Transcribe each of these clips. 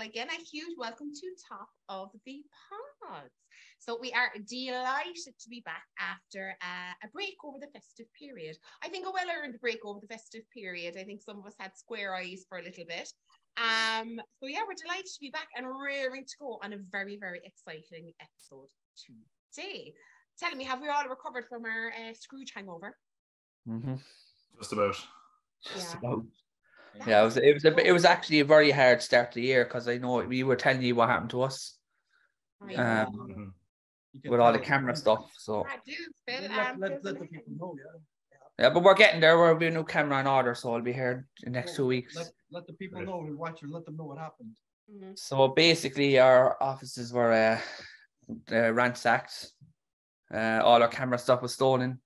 again, a huge welcome to Top of the Pods. So we are delighted to be back after a break over the festive period. I think a well-earned break over the festive period. I think some of us had square eyes for a little bit. So yeah, we're delighted to be back and raring to go on a very, very exciting episode today. Tell me, have we all recovered from our Scrooge hangover? Mm-hmm. Just about. Just about. Yeah, it was actually a very hard start to the year because I know we were telling you what happened to us. With all the camera stuff. So I do, Phil. Let the people know, yeah, but we're getting there. We'll be a new camera in order, so I'll be here in the next 2 weeks. Let the people know who watch and let them know what happened. So basically, our offices were ransacked. All our camera stuff was stolen.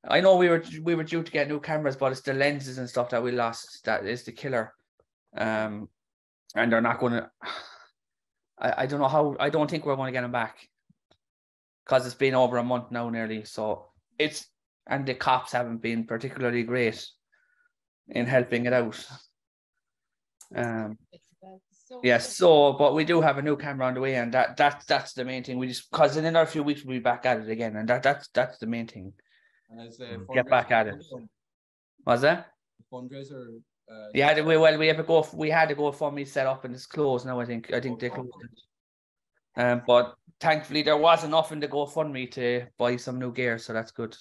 I know we were due to get new cameras, but it's the lenses and stuff that we lost that is the killer. And they're not going to. I don't know how. I don't think we're going to get them back because it's been over a month now nearly. So and the cops haven't been particularly great in helping it out. But we do have a new camera on the way, and that's the main thing. We just because in another few weeks we'll be back at it again, and that's the main thing. And get back at it. Was that fundraiser? Yeah, we had to go GoFundMe set up, and it's closed now. I think they closed it. But thankfully there was enough in the GoFundMe to buy some new gear, so that's good.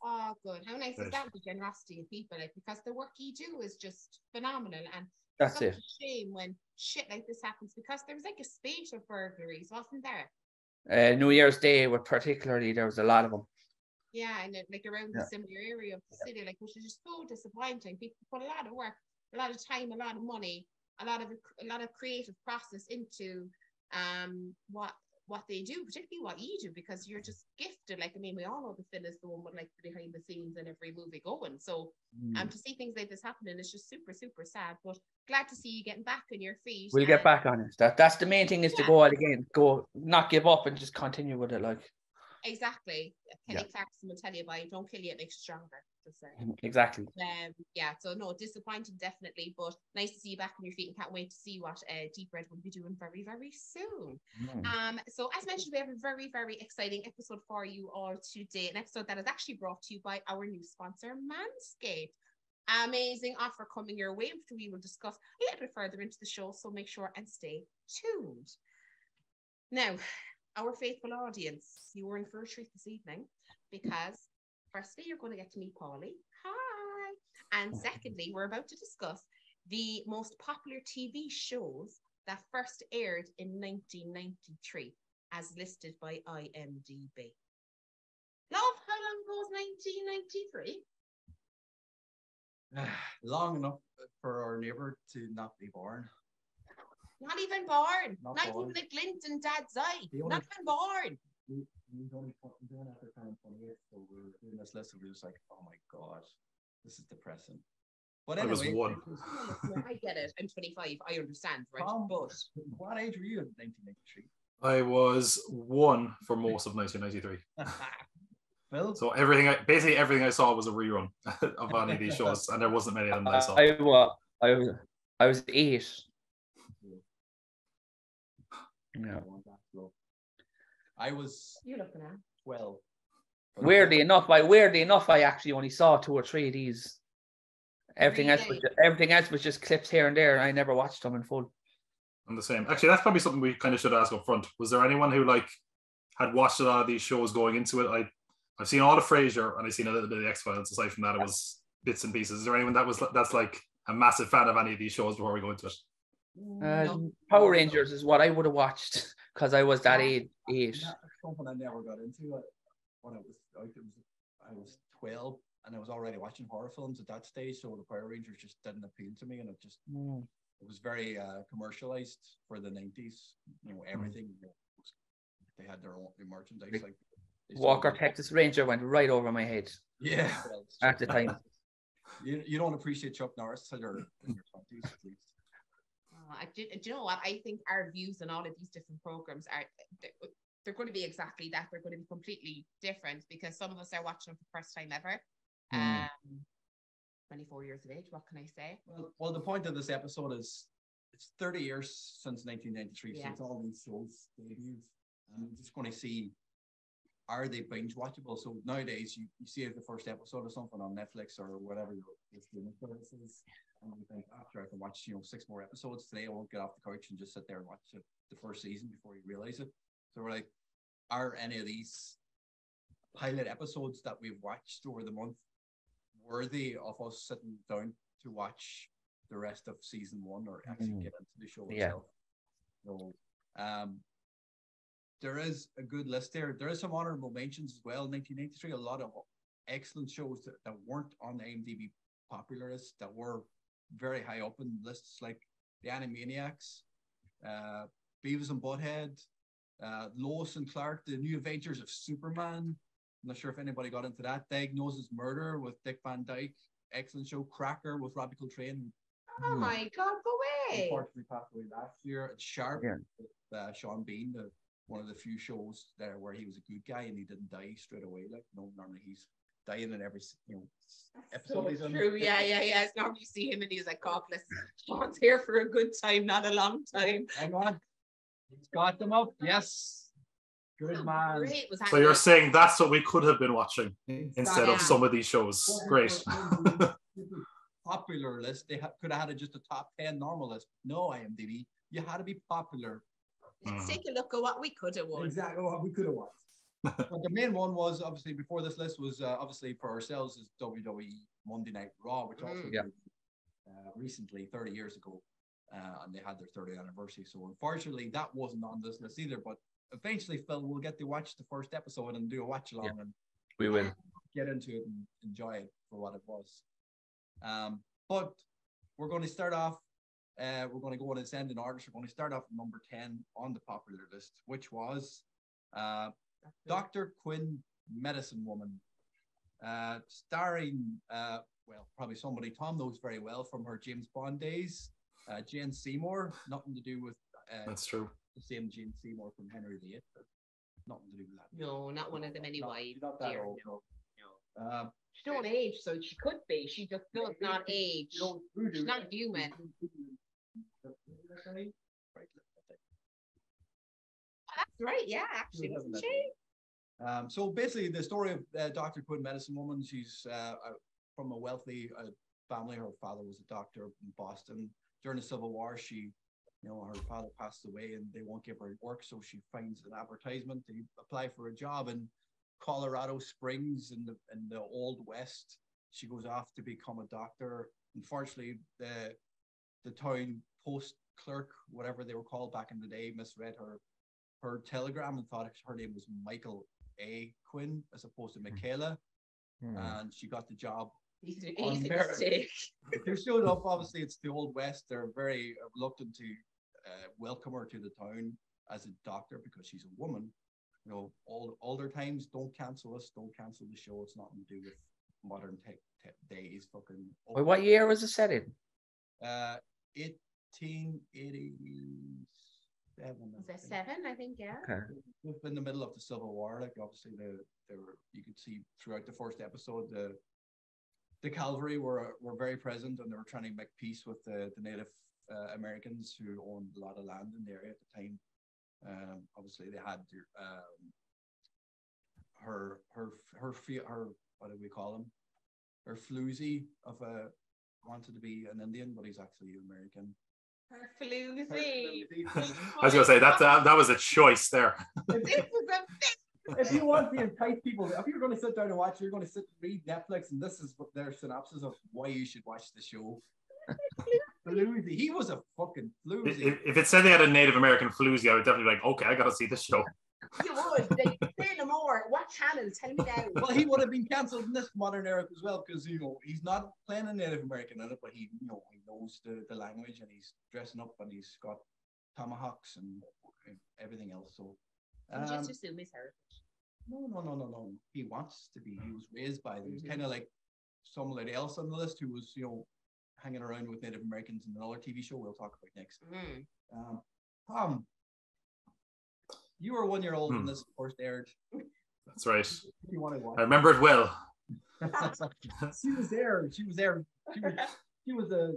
Oh, good. How nice is that? The generosity of people, because the work you do is just phenomenal, and that's it's a shame when shit like this happens because there was like a spate of burglaries, wasn't there? New Year's Day, particularly, there was a lot of them. Yeah, and like around the similar area of the city, which is just so disappointing. People put a lot of work, a lot of time, a lot of money, a lot of creative process into what they do, particularly what you do, because you're just gifted. We all know the Finn is the one with the behind the scenes in every movie going. So to see things like this happening is just super, super sad. But glad to see you getting back on your feet. We'll get back on it. That's the main thing is to go out again, not give up and just continue with it. Exactly. Kelly Clarkson will tell you about it. Don't kill you, it makes you stronger. Exactly. So no, disappointing definitely, but nice to see you back on your feet and can't wait to see what Deep Red will be doing very, very soon. So as mentioned, we have a very, very exciting episode for you all today, an episode that is actually brought to you by our new sponsor, Manscaped. Amazing offer coming your way, which we will discuss a little bit further into the show, so make sure and stay tuned. Now, our faithful audience, you were in for a treat this evening because firstly, you're going to get to meet Paulie. Hi. And secondly, we're about to discuss the most popular TV shows that first aired in 1993 as listed by IMDb. Love, how long ago was 1993? Long enough for our neighbour to not be born. Not even born. Not even a glint in Dad's eye. Not even born. We only after turning 28, so we're doing this list, and we were just like, oh my god, this is depressing. But anyway, I get it. I'm 25. I understand, right? But what age were you in 1993? I was 1 for most of 1993. Phil? So basically everything I saw was a rerun of any of these shows, and there wasn't many of them that I saw. I was 8. Yeah. I was. You're looking at 12. Weirdly enough, I actually only saw 2 or 3 of these. Everything else was just clips here and there, and I never watched them in full. I'm the same. Actually, that's probably something we kind of should ask up front. Was there anyone who had watched a lot of these shows going into it? I've seen all of Frasier, and I've seen a little bit of the X-Files. Aside from that, it was bits and pieces. Is there anyone that's a massive fan of any of these shows before we go into it? No. Power Rangers is what I would have watched because I was that age. Something I never got into when I was 12, and I was already watching horror films at that stage, so the Power Rangers just didn't appeal to me, and it was very commercialized for the 90s. Everything they had their own merchandise. Walker Texas Ranger went right over my head. Yeah, at the time. You don't appreciate Chuck Norris till you're in your 20s at least. Do you know what? I think our views on all of these different programs they're going to be exactly that. They're going to be completely different because some of us are watching them for the first time ever. 24 years of age, what can I say? Well, the point of this episode is it's 30 years since 1993, Yeah. since all these shows debuted. And I'm just going to see, are they binge watchable? So nowadays, you see the first episode of something on Netflix or whatever your streaming service is, and you think, after I can watch 6 more episodes today, I won't get off the couch and just sit there and watch the first season before you realize it. So we're like, are any of these pilot episodes that we've watched over the month worthy of us sitting down to watch the rest of season 1 or actually get into the show itself? So there is a good list there. There is some honorable mentions as well. 1983, a lot of excellent shows that weren't on the IMDb popular list that were very high up in lists, like the Animaniacs, Beavis and Butthead, Lois and Clark, the New Adventures of Superman. I'm not sure if anybody got into that. Diagnosis Murder with Dick Van Dyke, excellent show. Cracker with Robbie Coltrane. Oh my God, go away. Unfortunately passed away last year. And Sharp with Sean Bean, one of the few shows there where he was a good guy and he didn't die straight away. Like, normally he's dying in every episode. So true. Yeah. It's normally you see him and he's like, God bless. Sean's here for a good time, not a long time. Hang on. He's got them up. Yes. Good man. Great. So you're saying that's what we could have been watching instead of some of these shows. Great. Popular list. They could have had just a top 10 normal list. No, IMDb. You had to be popular. Let's take a look at what we could have won. Exactly what we could have won. But the main one was obviously before this list was obviously for ourselves is WWE Monday Night Raw, which also recently 30 years ago, and they had their 30th anniversary. So unfortunately, that wasn't on this list either. But eventually, Phil, we'll get to watch the first episode and do a watch along, and we will get into it and enjoy it for what it was. But we're going to start off. We're going to go in ascending order. So we're going to start off at number 10 on the popular list, which was Dr. Quinn, Medicine Woman, starring, probably somebody Tom knows very well from her James Bond days, Jane Seymour. Nothing to do with that's true. The same Jane Seymour from Henry VIII, but nothing to do with that. No, not one of the many wives. Not that old. No. She don't age, so she could be. She just does not age. She's not human. That's right. Yeah, actually, wasn't she? So basically, the story of Dr. Quinn, Medicine Woman. She's from a wealthy family. Her father was a doctor in Boston. During the Civil War, her father passed away, and they won't give her work. So she finds an advertisement to apply for a job in Colorado Springs in the Old West. She goes off to become a doctor. Unfortunately, the town post clerk, whatever they were called back in the day, misread her telegram and thought her name was Michael A. Quinn as opposed to Michaela, and she got the job. Easy mistake. They showed up. Obviously, it's the Old West. They're very reluctant to welcome her to the town as a doctor because she's a woman. Older times, don't cancel us, don't cancel the show. It's nothing to do with modern tech days. Fucking. Wait, what year was it set in? 1887. Was that 7? I think, yeah. Okay. In the middle of the Civil War, like obviously you could see throughout the first episode the cavalry were very present, and they were trying to make peace with the Native Americans who owned a lot of land in the area at the time. Obviously, they had her what do we call him? Her floozy wanted to be an Indian, but he's actually American. Her floozy. I was going to say that was a choice there. If you want to entice people, if you're going to sit down and watch, you're going to sit and read Netflix, and this is their synopsis of why you should watch the show. Floozy. He was a fucking floozy. If it said they had a Native American floozy, I would definitely be like, okay, I got to see this show. You would. Say no more. What channel? Tell me now. Well, he would have been cancelled in this modern era as well because he's not playing a Native American in it, but he knows the language, and he's dressing up, and he's got tomahawks and everything else. So just assume his heritage. No. He wants to be. He was raised by them. He's kind of like somebody else on the list who was hanging around with Native Americans in another TV show we'll talk about next. Tom, you were 1 year old when this first aired. That's right. You want to watch? I remember it well. She was there. She was a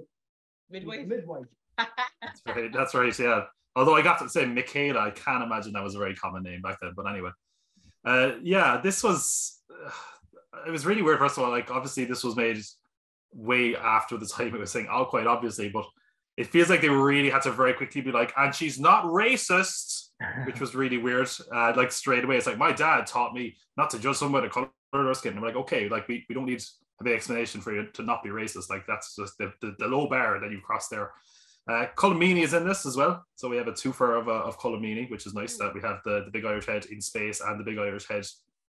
midwife. That's right, yeah. Although I got to say Michaela, I can't imagine that was a very common name back then. But anyway, this was it was really weird. First of all, like obviously this was made way after the time it was saying out, quite obviously, but it feels like they really had to very quickly be like, and she's not racist, which was really weird. Like straight away, it's like my dad taught me not to judge someone by the color of their skin. I'm like, okay, like we don't need a big explanation for you to not be racist. Like that's just the low bar that you crossed there. Colomini is in this as well, so we have a twofer of Colomini, which is nice. That we have the big Irish head in space and the big Irish head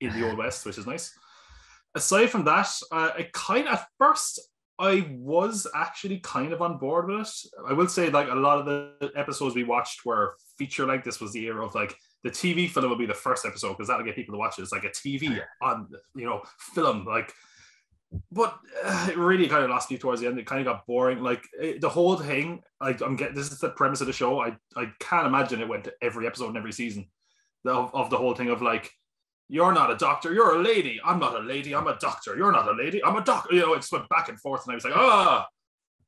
in the Old West, which is nice. Aside from that, at first I was actually kind of on board with it. I will say, like a lot of the episodes we watched were feature length. This was the era of like the TV film will be the first episode because that'll get people to watch it. It's like a TV on film, like. But it really kind of lost me towards the end. It kind of got boring. Like the whole thing, this is the premise of the show. I can't imagine it went to every episode and every season of the whole thing of like, you're not a doctor, you're a lady. I'm not a lady, I'm a doctor. You're not a lady, I'm a doctor. It just went back and forth, and I was like,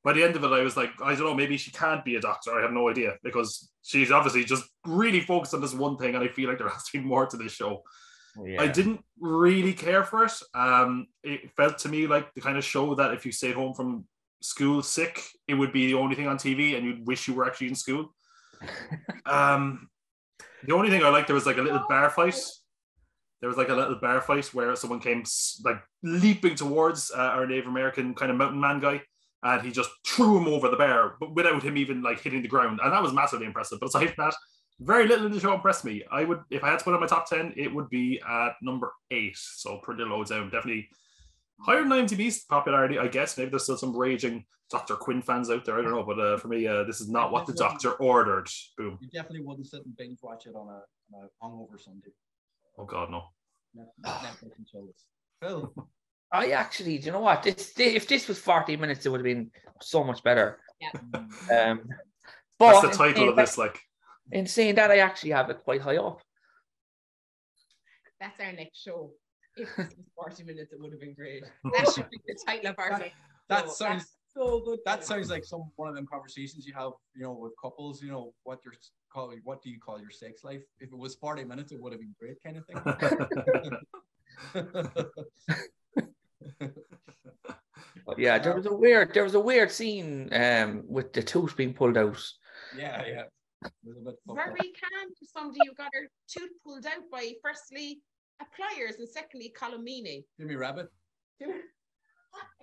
By the end of it, I was like, I don't know, maybe she can't be a doctor. I have no idea because she's obviously just really focused on this one thing, and I feel like there has to be more to this show. Yeah. I didn't really care for it. It felt to me like the kind of show that if you stayed home from school sick, it would be the only thing on TV and you'd wish you were actually in school. The only thing I liked, there was like a little bar fight. There was like a little bar fight where someone came like leaping towards our Native American kind of mountain man guy, and he just threw him over the bar, but without him even like hitting the ground. And that was massively impressive. But aside from that, very little in the show impressed me. I would, if I had to put it on my top 10, it would be at number 8. So pretty low down. Definitely higher than IMDb's popularity, I guess. Maybe there's still some raging Dr. Quinn fans out there. I don't know. But for me, this is not what the doctor ordered. Boom. You definitely wouldn't sit and binge watch it on a hungover Sunday. Oh, God, no. Netflix and shows. Phil. I actually, do you know what? If this was 40 minutes, it would have been so much better. Yeah. But that's the title of this, like. In saying that, I actually have it quite high up. That's our next show. If this was 40 minutes, it would have been great. That should be the title of our next that show. Sounds so good. That sounds like one of them conversations you have, with couples. What do you call your sex life? If it was 40 minutes, it would have been great, kind of thing. Yeah, there was a weird scene with the tooth being pulled out. Yeah. Very calm for somebody who got her tooth pulled out by firstly a pliers and secondly Colomini. Jimmy Rabbit.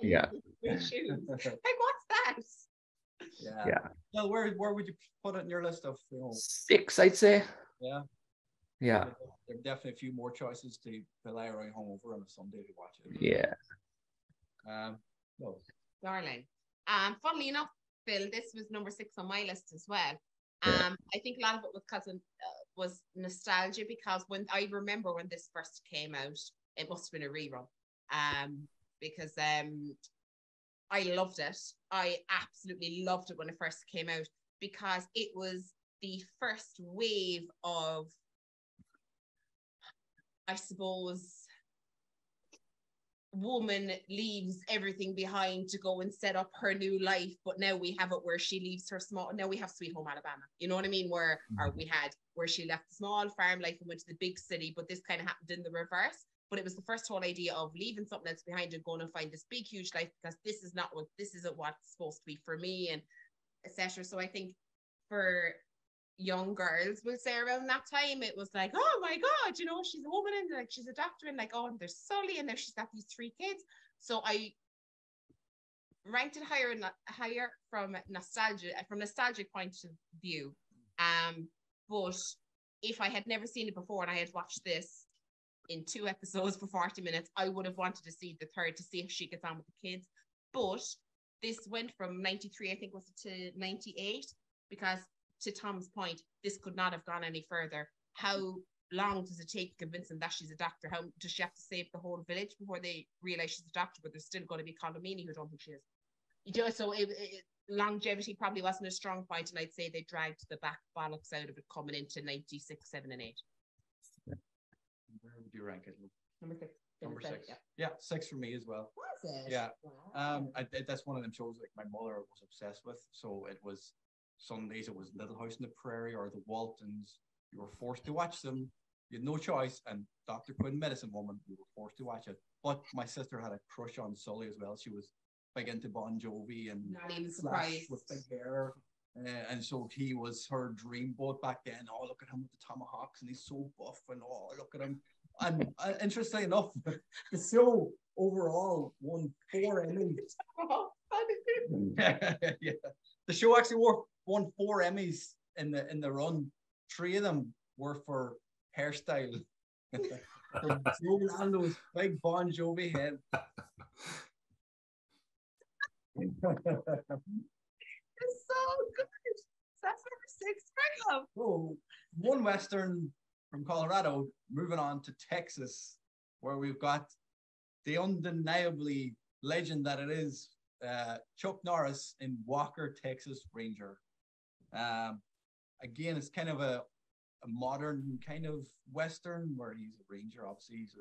Yeah. Like what's that? Yeah. Well, where would you put it in your list of 6, I'd say. Yeah. Yeah. There are definitely a few more choices to lie around hungover on a Sunday to watch it. Yeah. No. Darling. Funnily enough, Phil, this was number 6 on my list as well. Yeah. I think a lot of it was nostalgia because when I remember when this first came out, it must have been a rerun. Because I loved it. I absolutely loved it when it first came out because it was the first wave of, I suppose, woman leaves everything behind to go and set up her new life, but now we have it where she leaves her now we have Sweet Home Alabama, you know what I mean, where she left the small farm life and went to the big city, but this kind of happened in the reverse. But it was the first whole idea of leaving something else behind and going and find this big huge life because this isn't what's supposed to be for me, and etc. So I think for young girls, we'll say around that time, it was like, oh my God, she's a woman and like she's a doctor and like, oh, and there's Sully and now she's got these 3 kids. So I ranked it higher from nostalgic point of view. But if I had never seen it before and I had watched this in 2 episodes for 40 minutes, I would have wanted to see the third to see if she gets on with the kids. But this went from 93, I think was it, to 98, because to Tom's point, this could not have gone any further. How long does it take to convince them that she's a doctor? How does she have to save the whole village before they realize she's a doctor? But there's still going to be Colomini who don't think she is. So longevity probably wasn't a strong point, and I'd say they dragged the back bollocks out of it coming into 96, 7, and 8. Where would you rank it? Number 6. Number 6. Yeah, 6 for me as well. Was it? Yeah. Wow. That's one of them shows like my mother was obsessed with. So it was Sundays it was Little House on the Prairie or The Waltons. You were forced to watch them. You had no choice. And Dr. Quinn, Medicine Woman, we were forced to watch it. But my sister had a crush on Sully as well. She was big into Bon Jovi and Nanny was Slash surprised. with big hair. And so he was her dreamboat back then. Oh, look at him with the tomahawks, and he's so buff, and oh, look at him. And interestingly enough, the show overall won 4 Emmys. Yeah. The show actually won 4 Emmys in the run. 3 of them were for hairstyle. From Joe Lando's big Bon Jovi head. It's so good. That's number 6 for you. So, one Western from Colorado, moving on to Texas, where we've got the undeniably legend that it is Chuck Norris in Walker, Texas Ranger. Again, it's kind of a modern kind of Western where he's a ranger. Obviously, he's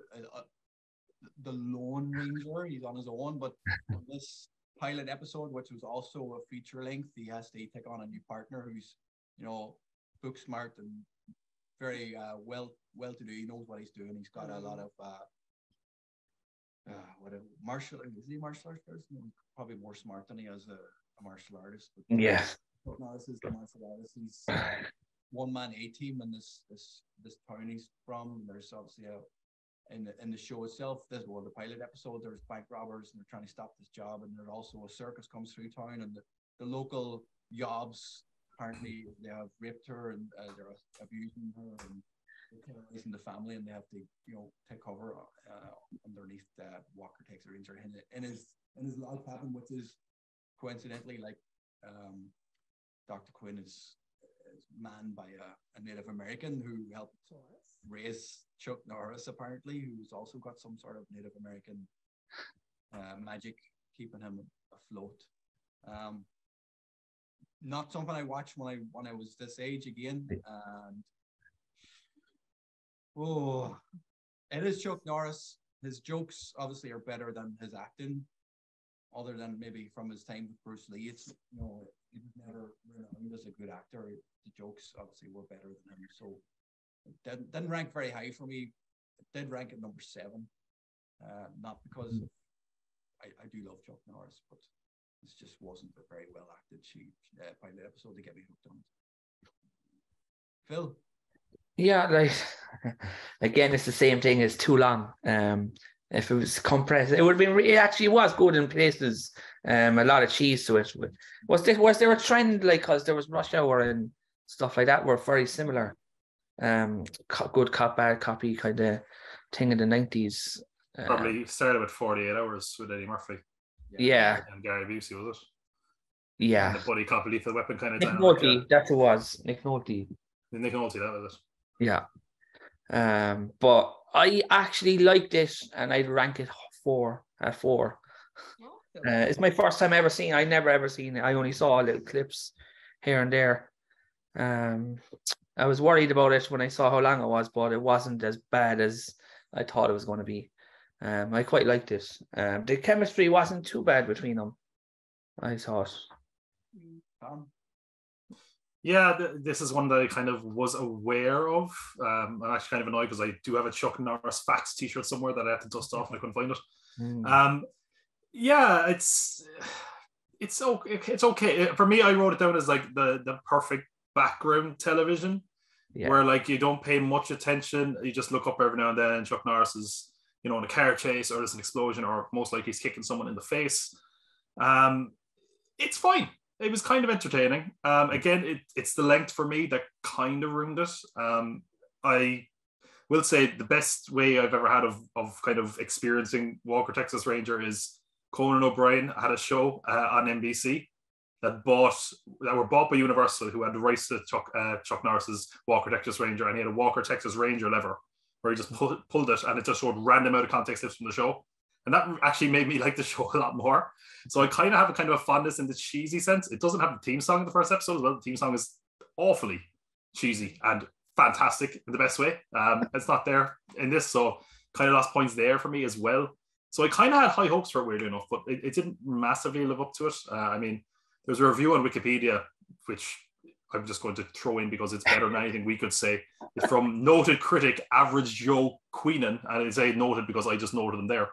the lone ranger. He's on his own, but on this pilot episode, which was also a feature length, he has to take on a new partner who's, book smart and very well to do. He knows what he's doing. He's got a lot of martial arts person? Probably more smart than he is a martial artist. But Yeah. Norris is the martial artist. He's one-man A-team in this town he's from. There's obviously in the show itself, the pilot episode, there's bank robbers and they're trying to stop this job, and there's also a circus comes through town, and the local yobs apparently they have raped her and they're abusing her and terrorizing the family, and they have to take cover underneath Walker, Texas Ranger in his log cabin, which is coincidentally like Dr. Quinn is manned by a Native American who helped raise Chuck Norris, apparently, who's also got some sort of Native American magic keeping him afloat. Not something I watched when I was this age again, and it is Chuck Norris. His jokes obviously are better than his acting, other than maybe from his time with Bruce Lee. It's he was never renowned as a good actor. The jokes obviously were better than him, so it didn't rank very high for me. It did rank at number 7, not because I do love Chuck Norris, but it just wasn't a very well acted pilot episode to get me hooked on it. Phil? Yeah, like again, it's the same thing. It's too long. If it was compressed, it would have been. It actually was good in places. A lot of cheese to it. Was there a trend like because there was Rush Hour and stuff like that were very similar. Good cop, bad copy kind of thing in the 90s. Probably started with 48 Hours with Eddie Murphy. Yeah. And Gary Busey, was it? Yeah. And the buddy cop, Lethal Weapon kind of Nick thing. Nolte, that it was. Nick Nolte. Nick Nolte, that was it. Yeah. But I actually liked it, and I'd rank it 4 at 4. It's my first time ever seeing. I never ever seen it. I only saw little clips here and there. I was worried about it when I saw how long it was, but it wasn't as bad as I thought it was going to be. I quite liked it. The chemistry wasn't too bad between them, I thought. Yeah, this is one that I kind of was aware of. I'm actually kind of annoyed because I do have a Chuck Norris Facts t-shirt somewhere that I had to dust off and I couldn't find it. Yeah, it's okay. It's okay. For me, I wrote it down as like the perfect background television, where like you don't pay much attention. You just look up every now and then, and Chuck Norris is in a car chase, or there's an explosion, or most likely he's kicking someone in the face. It's fine. It was kind of entertaining. Again, it's the length for me that kind of ruined it. I will say the best way I've ever had of kind of experiencing Walker, Texas Ranger is Conan O'Brien had a show on NBC that were bought by Universal, who had the rights to Chuck Norris's Walker, Texas Ranger, and he had a Walker, Texas Ranger lever where he just pulled it, and it just showed random out of context clips from the show. And that actually made me like the show a lot more. So I kind of have a kind of a fondness in the cheesy sense. It doesn't have the theme song in the first episode as well. The theme song is awfully cheesy and fantastic in the best way. It's not there in this, so kind of lost points there for me as well. So I kind of had high hopes for it, weirdly enough, but it didn't massively live up to it. I mean, there's a review on Wikipedia which I'm just going to throw in because it's better than anything we could say. It's from noted critic Average Joe Quinn, and I say noted because I just noted him there.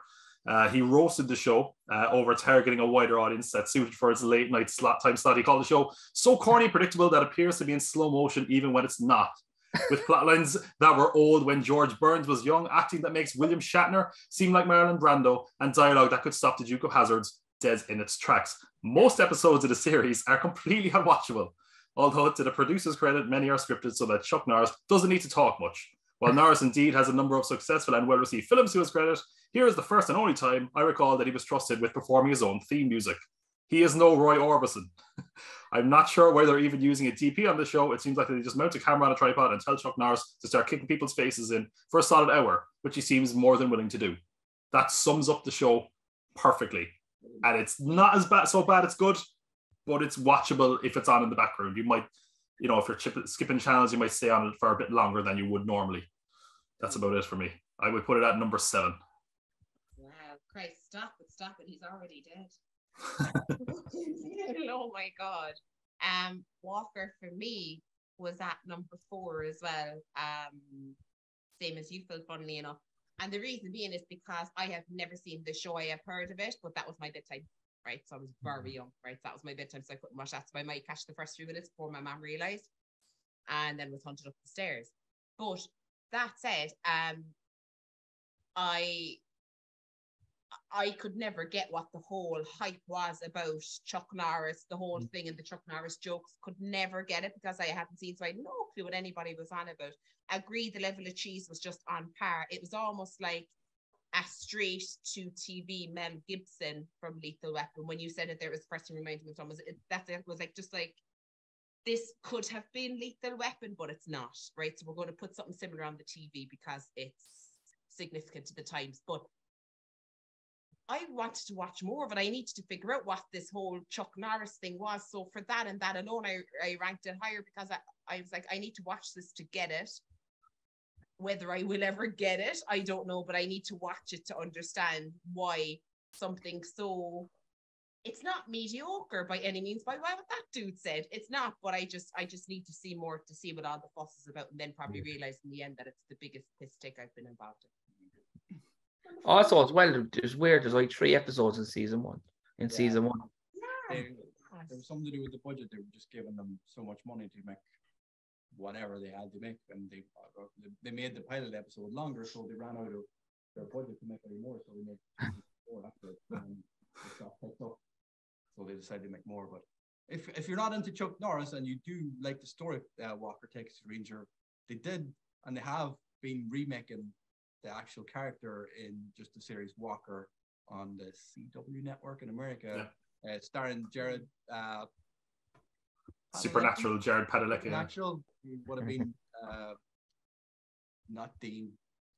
He roasted the show over targeting a wider audience that suited for its late night time slot. He called the show so corny and predictable that it appears to be in slow motion even when it's not. With plotlines that were old when George Burns was young, acting that makes William Shatner seem like Marlon Brando, and dialogue that could stop the Duke of Hazzard's dead in its tracks. Most episodes of the series are completely unwatchable, although to the producer's credit, many are scripted so that Chuck Norris doesn't need to talk much. While Norris indeed has a number of successful and well-received films to his credit, here is the first and only time I recall that he was trusted with performing his own theme music. He is no Roy Orbison. I'm not sure why they're even using a DP on the show. It seems like they just mount a camera on a tripod and tell Chuck Norris to start kicking people's faces in for a solid hour, which he seems more than willing to do. That sums up the show perfectly. And it's not as bad, so bad it's good, but it's watchable if it's on in the background. You might, if you're skipping channels, you might stay on it for a bit longer than you would normally. That's about it for me. I would put it at number 7. Wow, Christ, stop it. He's already dead. Oh my God. Walker for me was at number 4 as well. Same as you, Phil, funnily enough. And the reason being is because I have never seen the show. I have heard of it, but that was my bedtime, right? So I was very young, right? So that was my bedtime, so I couldn't watch that. So I might catch the first few minutes before my mom realised, and then was hunted up the stairs. But that said, I could never get what the whole hype was about Chuck Norris, the whole thing, and the Chuck Norris jokes. Could never get it because I hadn't seen, so I had no clue what anybody was on about. Agreed, the level of cheese was just on par. It was almost like a straight to TV Mel Gibson from Lethal Weapon. When you said it, there was first thing reminding me of Thomas. It was like just like this could have been Lethal Weapon, but it's not, right? So we're going to put something similar on the TV because it's significant to the times. But I wanted to watch more of it. I needed to figure out what this whole Chuck Norris thing was. So for that and that alone, I ranked it higher because I was like, I need to watch this to get it. Whether I will ever get it, I don't know, but I need to watch it to understand why something so... It's not mediocre by any means, by what that dude said. It's not, but I just need to see more to see what all the fuss is about, and then probably realize in the end that it's the biggest piss take I've been involved in. Also, as well, it's weird. There's like 3 episodes in season 1. Season 1, there was something to do with the budget. They were just giving them so much money to make whatever they had to make, and they made the pilot episode longer, so they ran out of their budget to make any more. So they made 4 after so they decided to make more. But if you're not into Chuck Norris and you do like the story Walker Texas Ranger, they did and they have been remaking the actual character in just the series Walker on the CW network in America, starring Jared Supernatural Jared Padalecki. Supernatural would have been not Dean,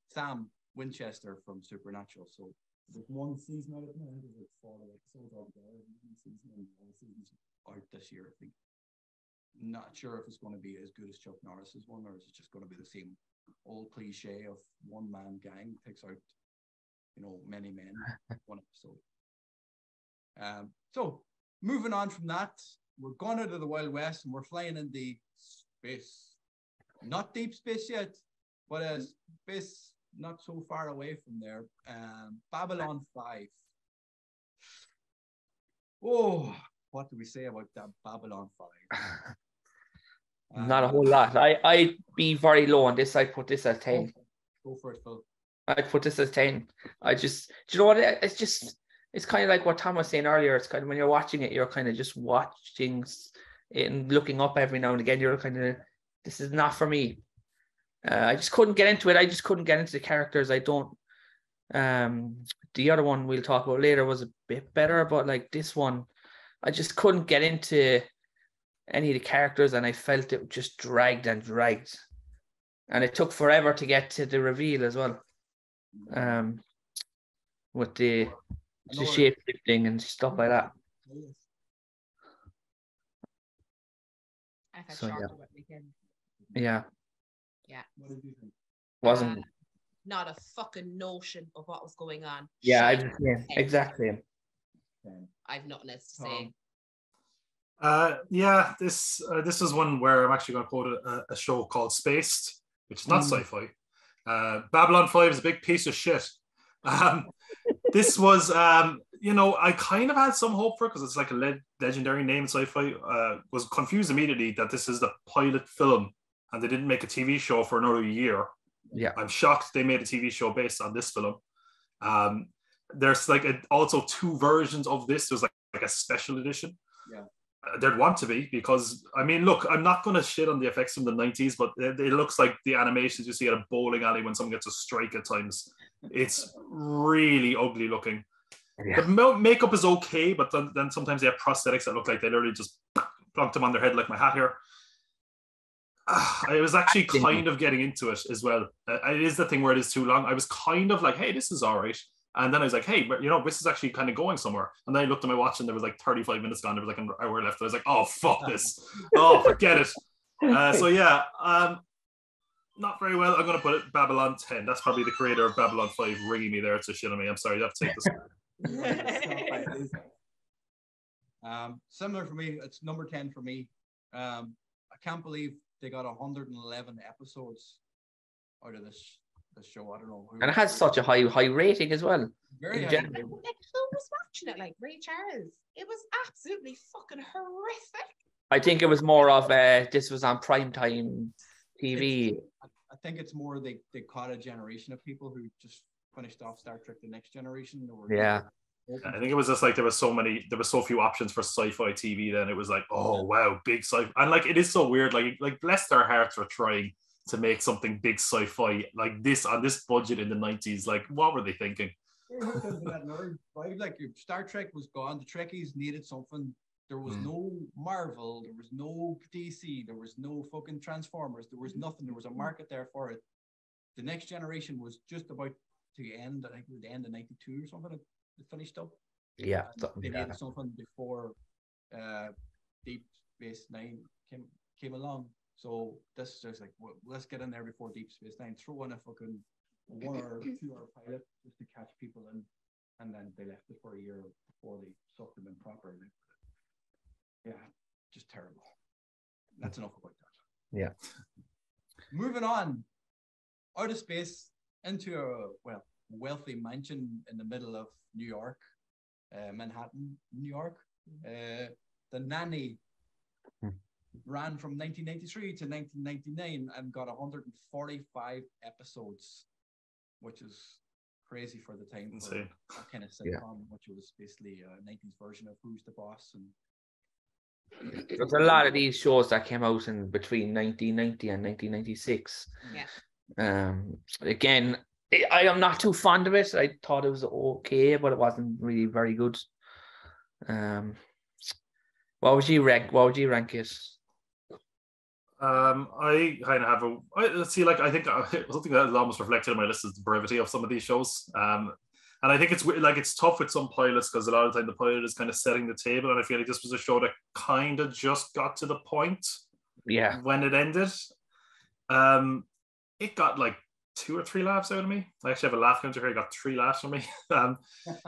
Sam Winchester from Supernatural. So there's 1 season out of it now. There's 4 episodes altogether. 1 season and 1 season out this year, I think. Not sure if it's going to be as good as Chuck Norris's one, or is it just going to be the same old cliche of one-man gang takes out, many men. 1 episode. So moving on from that, we're going out of the Wild West and we're flying in the space. Not deep space yet, but a space not so far away from there. Babylon 5. Oh, what do we say about that Babylon 5? Not a whole lot. I'd be very low on this. I'd put this at 10. Go for it, Phil. I'd put this as 10. Do you know what? It's kind of like what Tom was saying earlier. It's kind of when you're watching it, you're kind of just watching it and looking up every now and again. You're kind of, this is not for me. I just couldn't get into it. I just couldn't get into the characters. I don't. The other one we'll talk about later was a bit better, but like this one, I just couldn't get into any of the characters, and I felt it just dragged, and it took forever to get to the reveal as well. With the shape shifting and stuff like that. I've had So, short weekend. Yeah. What did you think? Wasn't. Not a fucking notion of what was going on. Yeah, exactly. I've nothing else to say. Yeah, this is one where I'm actually going to quote a show called Spaced, which is not sci-fi. Babylon 5 is a big piece of shit. This was, I kind of had some hope for it because it's like a legendary name in sci-fi. Was confused immediately that this is the pilot film and they didn't make a TV show for another year. Yeah, I'm shocked they made a TV show based on this film. There's like also two versions of this. There's like a special edition. Yeah. There'd want to be because, I mean, look, I'm not going to shit on the effects from the 90s, but it looks like the animations you see at a bowling alley when someone gets a strike at times. It's really ugly looking. Yeah. The makeup is okay, but then sometimes they have prosthetics that look like they literally just plonked them on their head like my hat here. I was actually kind of getting into it as well. It is the thing where it is too long. I was kind of like, hey, this is all right. And then I was like, hey, but this is actually kind of going somewhere. And then I looked at my watch and there was like 35 minutes gone. There was like an hour left. I was like, oh, fuck this. Oh, forget it. So yeah, not very well. I'm going to put it Babylon 10. That's probably the creator of Babylon 5 ringing me there to shit on me. I'm sorry, you have to take this. Similar for me. It's number 10 for me. I can't believe they got 111 episodes out of this show. I don't know. And it has such a high rating as well. Very high. Who was watching it? Like Ray Charles. It was absolutely fucking horrific. I think it was more of this was on primetime TV. I think it's more they caught a generation of people who just finished off Star Trek: The Next Generation. Yeah. I think it was just like there were so few options for sci-fi TV. Then it was like, oh wow, big sci-fi, and like it is so weird. Like bless their hearts for trying to make something big sci-fi like this on this budget in the 90s. Like, what were they thinking? Right? Like Star Trek was gone. The Trekkies needed something. There was no Marvel. There was no DC. There was no fucking Transformers. There was nothing. There was a market there for it. The Next Generation was just about to end. I think it was the end of 92 or something. It finished up. Yeah. They needed something before Deep Space Nine came along. So this is just like, well, let's get in there before Deep Space Nine. Throw in a fucking 1 or 2 hour pilot just to catch people in, and then they left it for a year before they sucked them in properly. Yeah, just terrible. That's enough about that. Yeah. Moving on, out of space into a wealthy mansion in the middle of New York, Manhattan, New York. The Nanny ran from 1993 to 1999 and got 145 episodes, which is crazy for the time. Insane. For that kind of sitcom, which was basically a 90s version of Who's the Boss. And there's a lot of these shows that came out in between 1990 and 1996. Yeah. Again, I am not too fond of it. I thought it was okay, but it wasn't really very good. What would you rank it? I kind of have let's see, like I think something that is almost reflected in my list is the brevity of some of these shows. And I think it's tough with some pilots because a lot of the time the pilot is kind of setting the table, and I feel like this was a show that kind of just got to the point. Yeah. When it ended, it got like 2 or 3 laughs out of me. I actually have a laugh counter here. I got 3 laughs from me.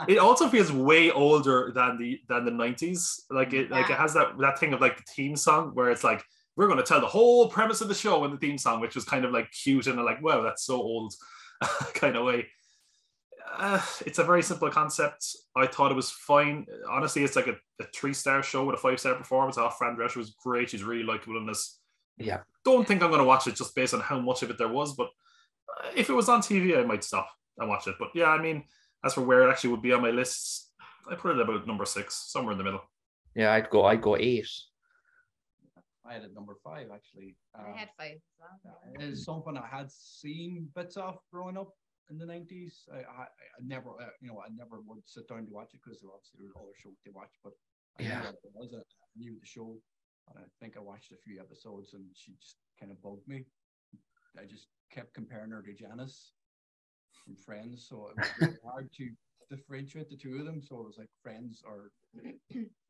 It also feels way older than the 90s. Like it has that thing of like the theme song where it's like, we're going to tell the whole premise of the show in the theme song, which was kind of like cute and like, wow, that's so old kind of way. It's a very simple concept. I thought it was fine. Honestly, it's like a 3-star show with a 5-star performance. Fran Drescher was great. She's really likable in this. Yeah. Don't think I'm going to watch it just based on how much of it there was, but if it was on TV, I might stop and watch it. But yeah, I mean, as for where it actually would be on my list, I put it about number 6, somewhere in the middle. Yeah, I'd go 8. I had it number 5 actually. I had 5. It is something I had seen bits of growing up in the 90s. I never, I never would sit down to watch it because there were other shows to watch. But I knew the show, and I think I watched a few episodes, and she just kind of bugged me. I just kept comparing her to Janice from Friends, so it was really hard to differentiate the two of them. So it was like Friends or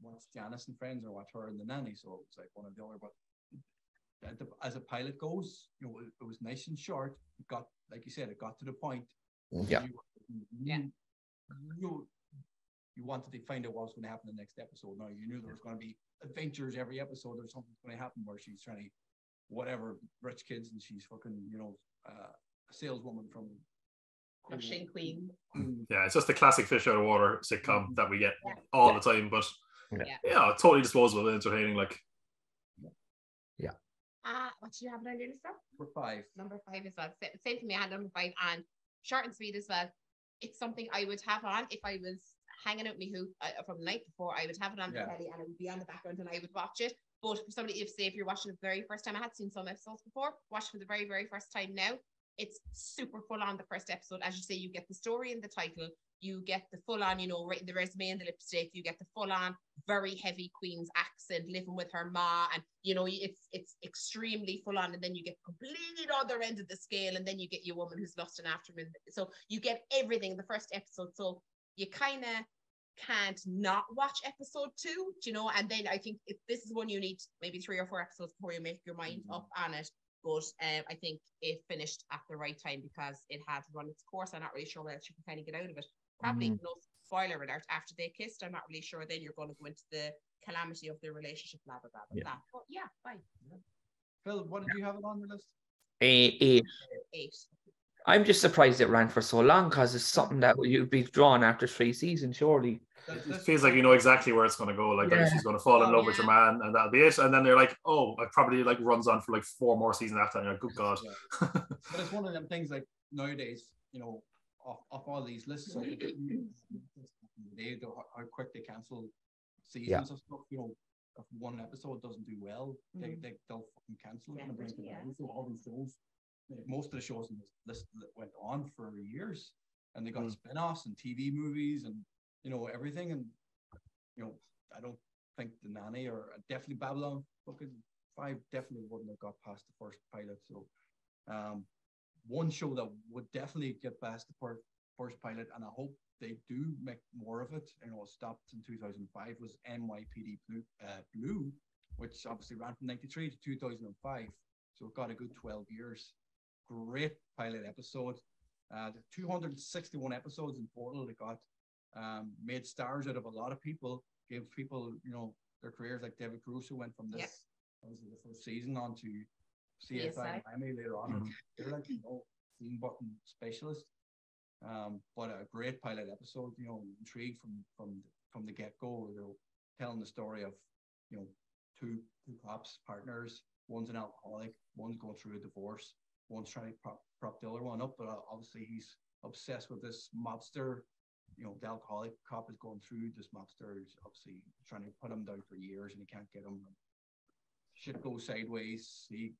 watch Janice and Friends or watch her and the Nanny. So it was like one or the other. But as a pilot goes, it was nice and short. It got, like you said, it got to the point. Yeah. You wanted to find out what was going to happen in the next episode. Now you knew there was going to be adventures every episode. There's something going to happen where she's trying to whatever rich kids, and she's fucking a saleswoman from Russian Queen. Yeah, it's just the classic fish out of water sitcom that we get all the time, but totally disposable and entertaining. Like, what did you have on your list? Number 5 as well. Same for me. I had number 5 and short and sweet as well. It's something I would have on if I was hanging out with me from the night before. I would have it on the telly and it would be on the background and I would watch it. But for somebody, if you're watching it the very first time, I had seen some episodes before, watched for the very, very first time now. It's super full on the first episode. As you say, you get the story in the title, you get the full on, writing the resume and the lipstick, you get the full on, very heavy Queen's accent, living with her ma, and it's extremely full on. And then you get completely other end of the scale, and then you get your woman who's lusting after him. So you get everything in the first episode. So you kind of can't not watch episode 2, and then I think this is one you need maybe 3 or 4 episodes before you make your mind up on it. But I think it finished at the right time because it had run its course. I'm not really sure what else you can kind of get out of it. Probably no spoiler alert. After they kissed, I'm not really sure. Then you're going to go into the calamity of their relationship, blah blah blah blah. But fine. Phil, what did you have it on your list? 8. I'm just surprised it ran for so long because it's something that you'd be drawn after 3 seasons, surely. It feels like you know exactly where it's going to go. Like she's going to fall in love with your man, and that'll be it. And then they're like, "Oh, it probably runs on for 4 more seasons after." And you're like, "Good God!" But it's one of them things like nowadays, off all these lists, like, how quick they cancel seasons of stuff. If one episode doesn't do well, they'll fucking cancel it and bring it down. So all these shows, most of the shows in this list that went on for years, and they got spin-offs and TV movies and everything. And I don't think the Nanny or definitely Babylon fucking 5 definitely wouldn't have got past the first pilot. So one show that would definitely get past the first pilot, and I hope they do make more of it, stopped in 2005, was NYPD Blue, which obviously ran from 93 to 2005. So it got a good 12 years. Great pilot episode. 261 episodes in total. They got made stars out of a lot of people, gave people, their careers, like David Caruso went from this, obviously the first season on to CSI Miami later on. They're like, scene button specialists. But a great pilot episode, intrigued from the get-go, telling the story of, two cops, partners, one's an alcoholic, one's going through a divorce, one's trying to prop the other one up, but obviously he's obsessed with this mobster. The alcoholic cop is going through this mobster, is obviously trying to put him down for years, and he can't get him. Shit goes sideways. He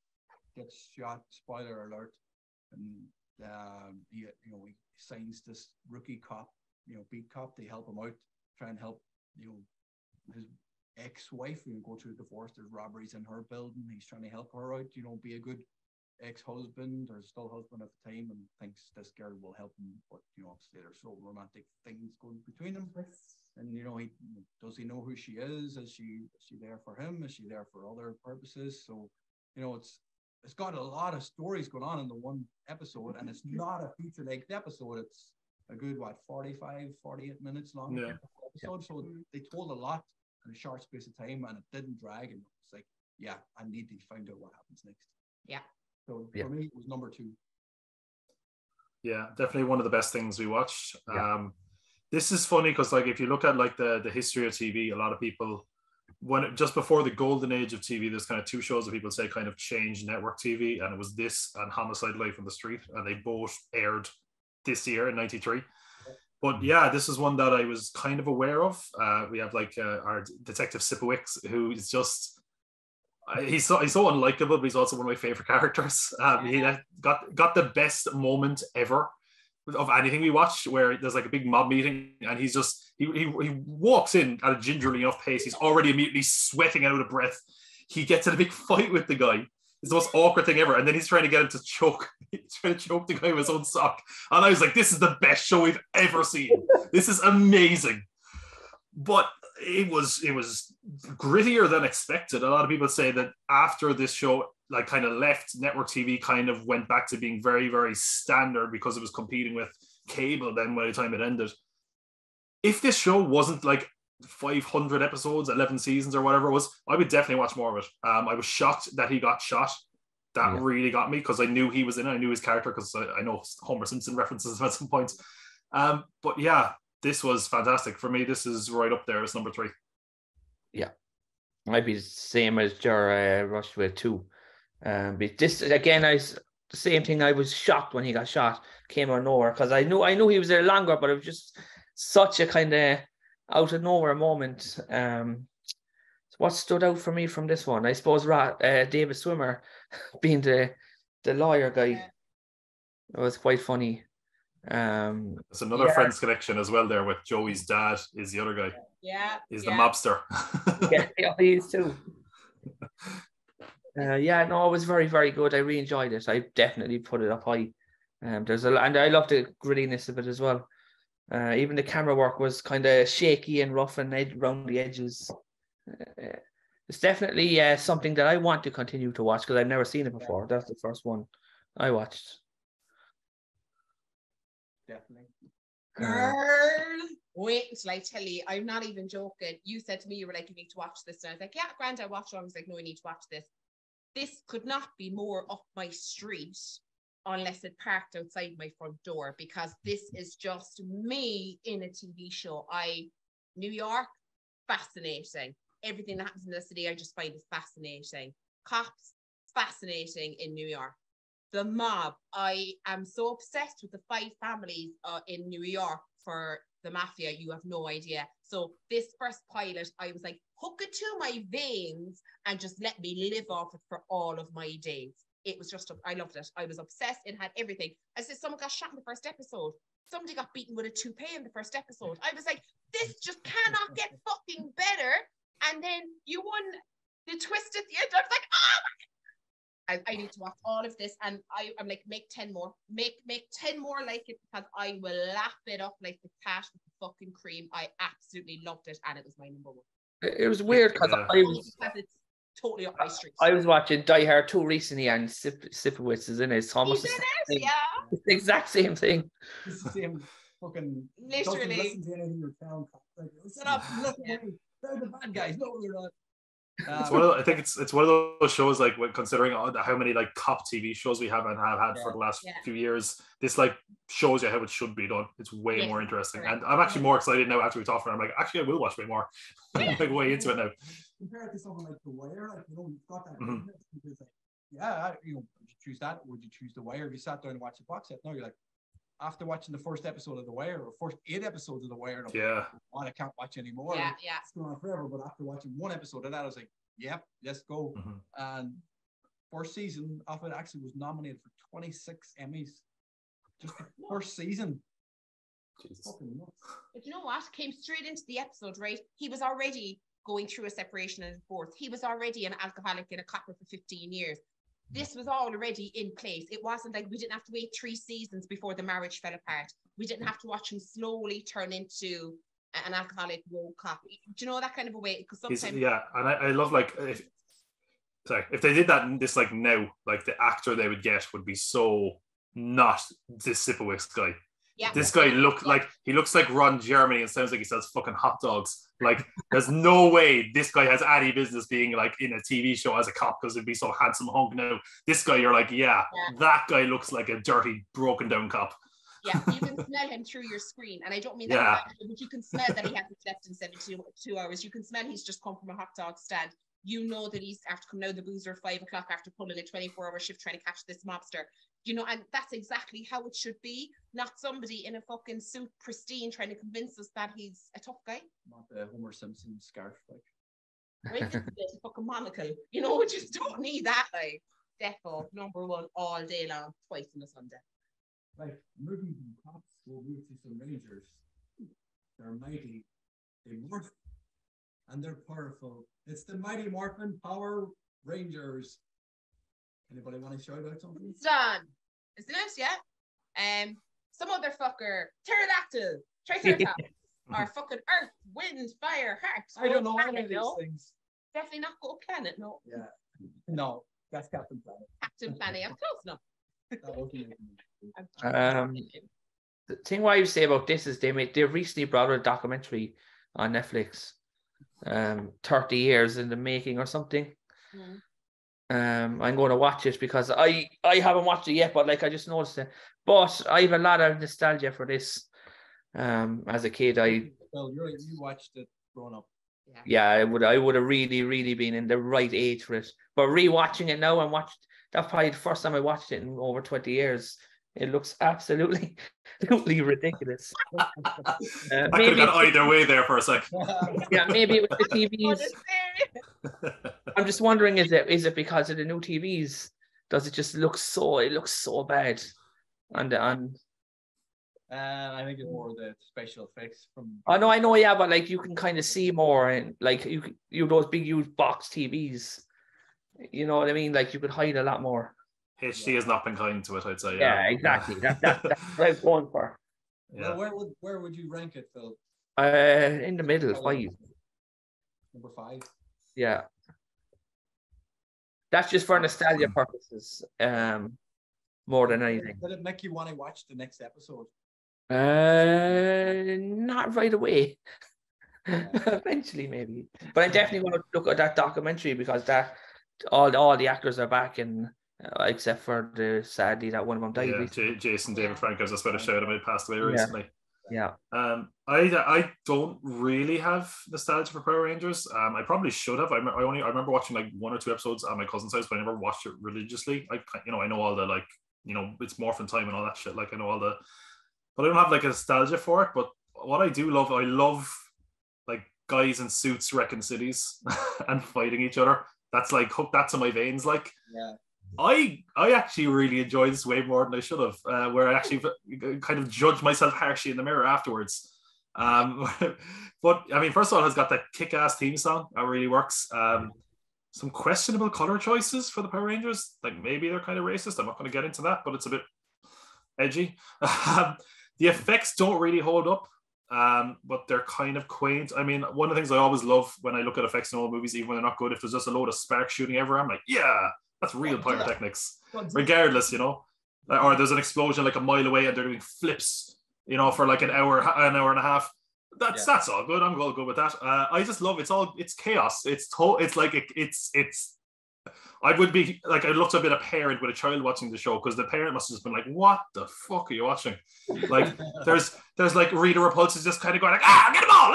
gets shot. Spoiler alert. And he signs this rookie cop, beat cop, to help him out, try and help his ex-wife go through a divorce. There's robberies in her building. He's trying to help her out. Be a good ex-husband or still husband at the time, and thinks this girl will help him, but obviously there's so romantic things going between them. And does he know who she is? Is she there for him? Is she there for other purposes? So it's got a lot of stories going on in the one episode, and it's not a feature-length episode. It's a good 45, 48 minutes long episode. So they told a lot in a short space of time, and it didn't drag. And it's like, I need to find out what happens next. So for me, it was number 2. Yeah, definitely one of the best things we watched. This is funny because if you look at the history of TV, a lot of people, just before the golden age of TV, there's kind of 2 shows that people say kind of changed network TV, and it was this and Homicide: Life on the Street, and they both aired this year in '93. But this is one that I was kind of aware of. We have our detective Sipowicz, who is just. He's so unlikable, but he's also one of my favorite characters. He got the best moment ever of anything we watched, where there's a big mob meeting, and he's just he walks in at a gingerly enough pace. He's already immediately sweating out of breath. He gets in a big fight with the guy. It's the most awkward thing ever. And then he's trying to get him to choke. He's trying to choke the guy with his own sock. And I was like, this is the best show we've ever seen. This is amazing. But it was grittier than expected. A lot of people say that after this show kind of left, network TV kind of went back to being very, very standard because it was competing with cable then by the time it ended. If this show wasn't 500 episodes, 11 seasons or whatever it was. I would definitely watch more of it. I was shocked that he got shot. That really got me because I knew he was in it. I knew his character because I know Homer Simpson references him at some points. But yeah, this was fantastic. For me, this is right up there as number 3. Yeah. Might be the same as your Rush with 2. But this again, the same thing. I was shocked when he got shot. Came out of nowhere because I knew he was there longer, but it was just such a kind of out of nowhere moment. What stood out for me from this one, I suppose, David Swimmer being the lawyer guy. Yeah. It was quite funny. It's another Friends connection as well there with Joey's dad is the other guy. Yeah. He's the mobster. yeah, he is too. It was very, very good. I really enjoyed it. I definitely put it up high. And I love the grittiness of it as well. Even the camera work was kind of shaky and rough and around the edges. It's definitely something that I want to continue to watch because I've never seen it before. That's the first one I watched. Definitely. Girl, wait until I tell you. I'm not even joking. You said to me, you were like, you need to watch this. And I was like, yeah, grand, I watched it. I was like, no, I need to watch this. This could not be more up my street unless it parked outside my front door, because this is just me in a TV show. New York, fascinating. Everything that happens in the city, I just find it fascinating. Cops, fascinating in New York. The mob, I am so obsessed with the 5 families in New York for the mafia, you have no idea. So this first pilot, I was like, hook it to my veins and just let me live off it for all of my days. It was just, I loved it. I was obsessed. It had everything. I said, someone got shot in the first episode. Somebody got beaten with a toupee in the first episode. I was like, this just cannot get fucking better. And then you won the twist at the end. I was like, oh my God. I need to watch all of this, and I'm like, make 10 more, make 10 more like it, because I will lap it up like the cat with the fucking cream. I absolutely loved it, and it was my number 1. It was weird because it's totally up my street. I was watching Die Hard 2 recently, and Sipowicz is in it. It's almost It's the exact same thing. It's the same fucking. Literally. Listen to anything you're telling. Like, shut up! They're the bad guys. No, they're not. I think it's one of those shows, like, considering how many like cop TV shows we have and have had for the last few years, this like shows you how it should be done. It's way more interesting, and I'm actually more excited now after we talked about it. I'm like, actually, I will watch way more. I'm like way into it now. Compared to something like The Wire, like, you've got that. Would you choose that? Would you choose The Wire? You sat down and watched the box set. No, you're like, after watching the first episode of The Wire, or first 8 episodes of The Wire, I can't watch anymore. It's going on forever. But after watching 1 episode of that, I was like, yep, let's go. And first season of it actually was nominated for 26 Emmys. Just the first season. Fucking nuts. But you know what? Came straight into the episode, right? He was already going through a separation and divorce. He was already an alcoholic and a copper for 15 years. This was all already in place. It wasn't like we didn't have to wait 3 seasons before the marriage fell apart. We didn't have to watch him slowly turn into an alcoholic road cop. Do you know, that kind of a way? Because sometimes, and I love, like, if they did that in this, like, now, like, the actor they would get would be so not this Sipowicz guy. Yeah. This guy looks like Ron Jeremy and sounds like he sells fucking hot dogs. Like, there's no way this guy has any business being like in a TV show as a cop, because it'd be so handsome hunk now. This guy, you're like, that guy looks like a dirty, broken down cop. Yeah, you can smell him through your screen. And I don't mean that, but you can smell that he hasn't slept in 72 hours. You can smell he's just come from a hot dog stand. You know that he's after coming out of the boozer at 5 o'clock after pulling a 24-hour shift trying to catch this mobster. You know, and that's exactly how it should be. Not somebody in a fucking suit, pristine, trying to convince us that he's a tough guy. Not the Homer Simpson scarf, like. Right? It's a fucking monocle. You know, we just don't need that, like. Defo, number 1 all day long, twice on a Sunday. Like, moving from cops, we'll move to some rangers. They're mighty, they morph, and they're powerful. It's the Mighty Morphin Power Rangers. Anybody want to shout out something? It's done. Isn't it? Yeah. Some other fucker, pterodactyl, triceratops, or fucking earth, wind, fire, heart. I don't know any of these things. Definitely not Go Planet, no. Yeah. No, that's Captain Planet. Captain Planet, I'm close enough. The thing what I would say about this is they recently brought out a documentary on Netflix. 30 years in the making or something. I'm going to watch it because I haven't watched it yet, but like I just noticed it. But I have a lot of nostalgia for this. As a kid, Well, you watched it growing up. Yeah, I would have really been in the right age for it. But rewatching it now, that's probably the first time I watched it in over 20 years. It looks absolutely ridiculous. I could have gone either way there for a sec. Yeah, maybe it was the TVs. I'm just wondering, is it because of the new TVs? Does it just look so bad? I think it's more the special effects from. I know, yeah, but like you can kind of see more, and like you those big huge box TVs. You know what I mean? Like you could hide a lot more. HD has not been kind to it, I'd say. Yeah, exactly. That's what I was going for. Yeah. Well, where would you rank it, Phil? In the middle, 5. Number 5. Yeah. That's just for nostalgia purposes. More than anything. Did it make you want to watch the next episode? Not right away. Eventually, maybe. But I definitely want to look at that documentary because all the actors are back, and except for sadly that one of them died. Yeah, Jason David Franco, that's about a shout out, passed away recently. Yeah. I don't really have nostalgia for Power Rangers. I probably should have. I remember watching like 1 or 2 episodes at my cousin's house, but I never watched it religiously. I know all the like, it's Morphin Time and all that shit. Like I know all the, but I don't have like a nostalgia for it. But what I do love, I love like guys in suits wrecking cities and fighting each other. That's like hooked that to my veins. Like, yeah. I actually really enjoyed this way more than I should have, where I actually kind of judge myself harshly in the mirror afterwards. But I mean, first of all, it's got that kick-ass theme song that really works. Some questionable color choices for the Power Rangers, like maybe they're kind of racist. I'm not going to get into that, but it's a bit edgy. The effects don't really hold up, but they're kind of quaint. I mean, one of the things I always love when I look at effects in old movies, even when they're not good, if there's just a load of sparks shooting everywhere, I'm like, yeah, that's real pyrotechnics, regardless, or there's an explosion like a mile away and they're doing flips, for like an hour and a half. That's all good. I'm all good with that. I just love it's chaos. It's I would be like, I'd love to have been a parent with a child watching the show, because the parent must have just been like, what the fuck are you watching? Like there's like Rita Repulsa just kind of going like, get them all,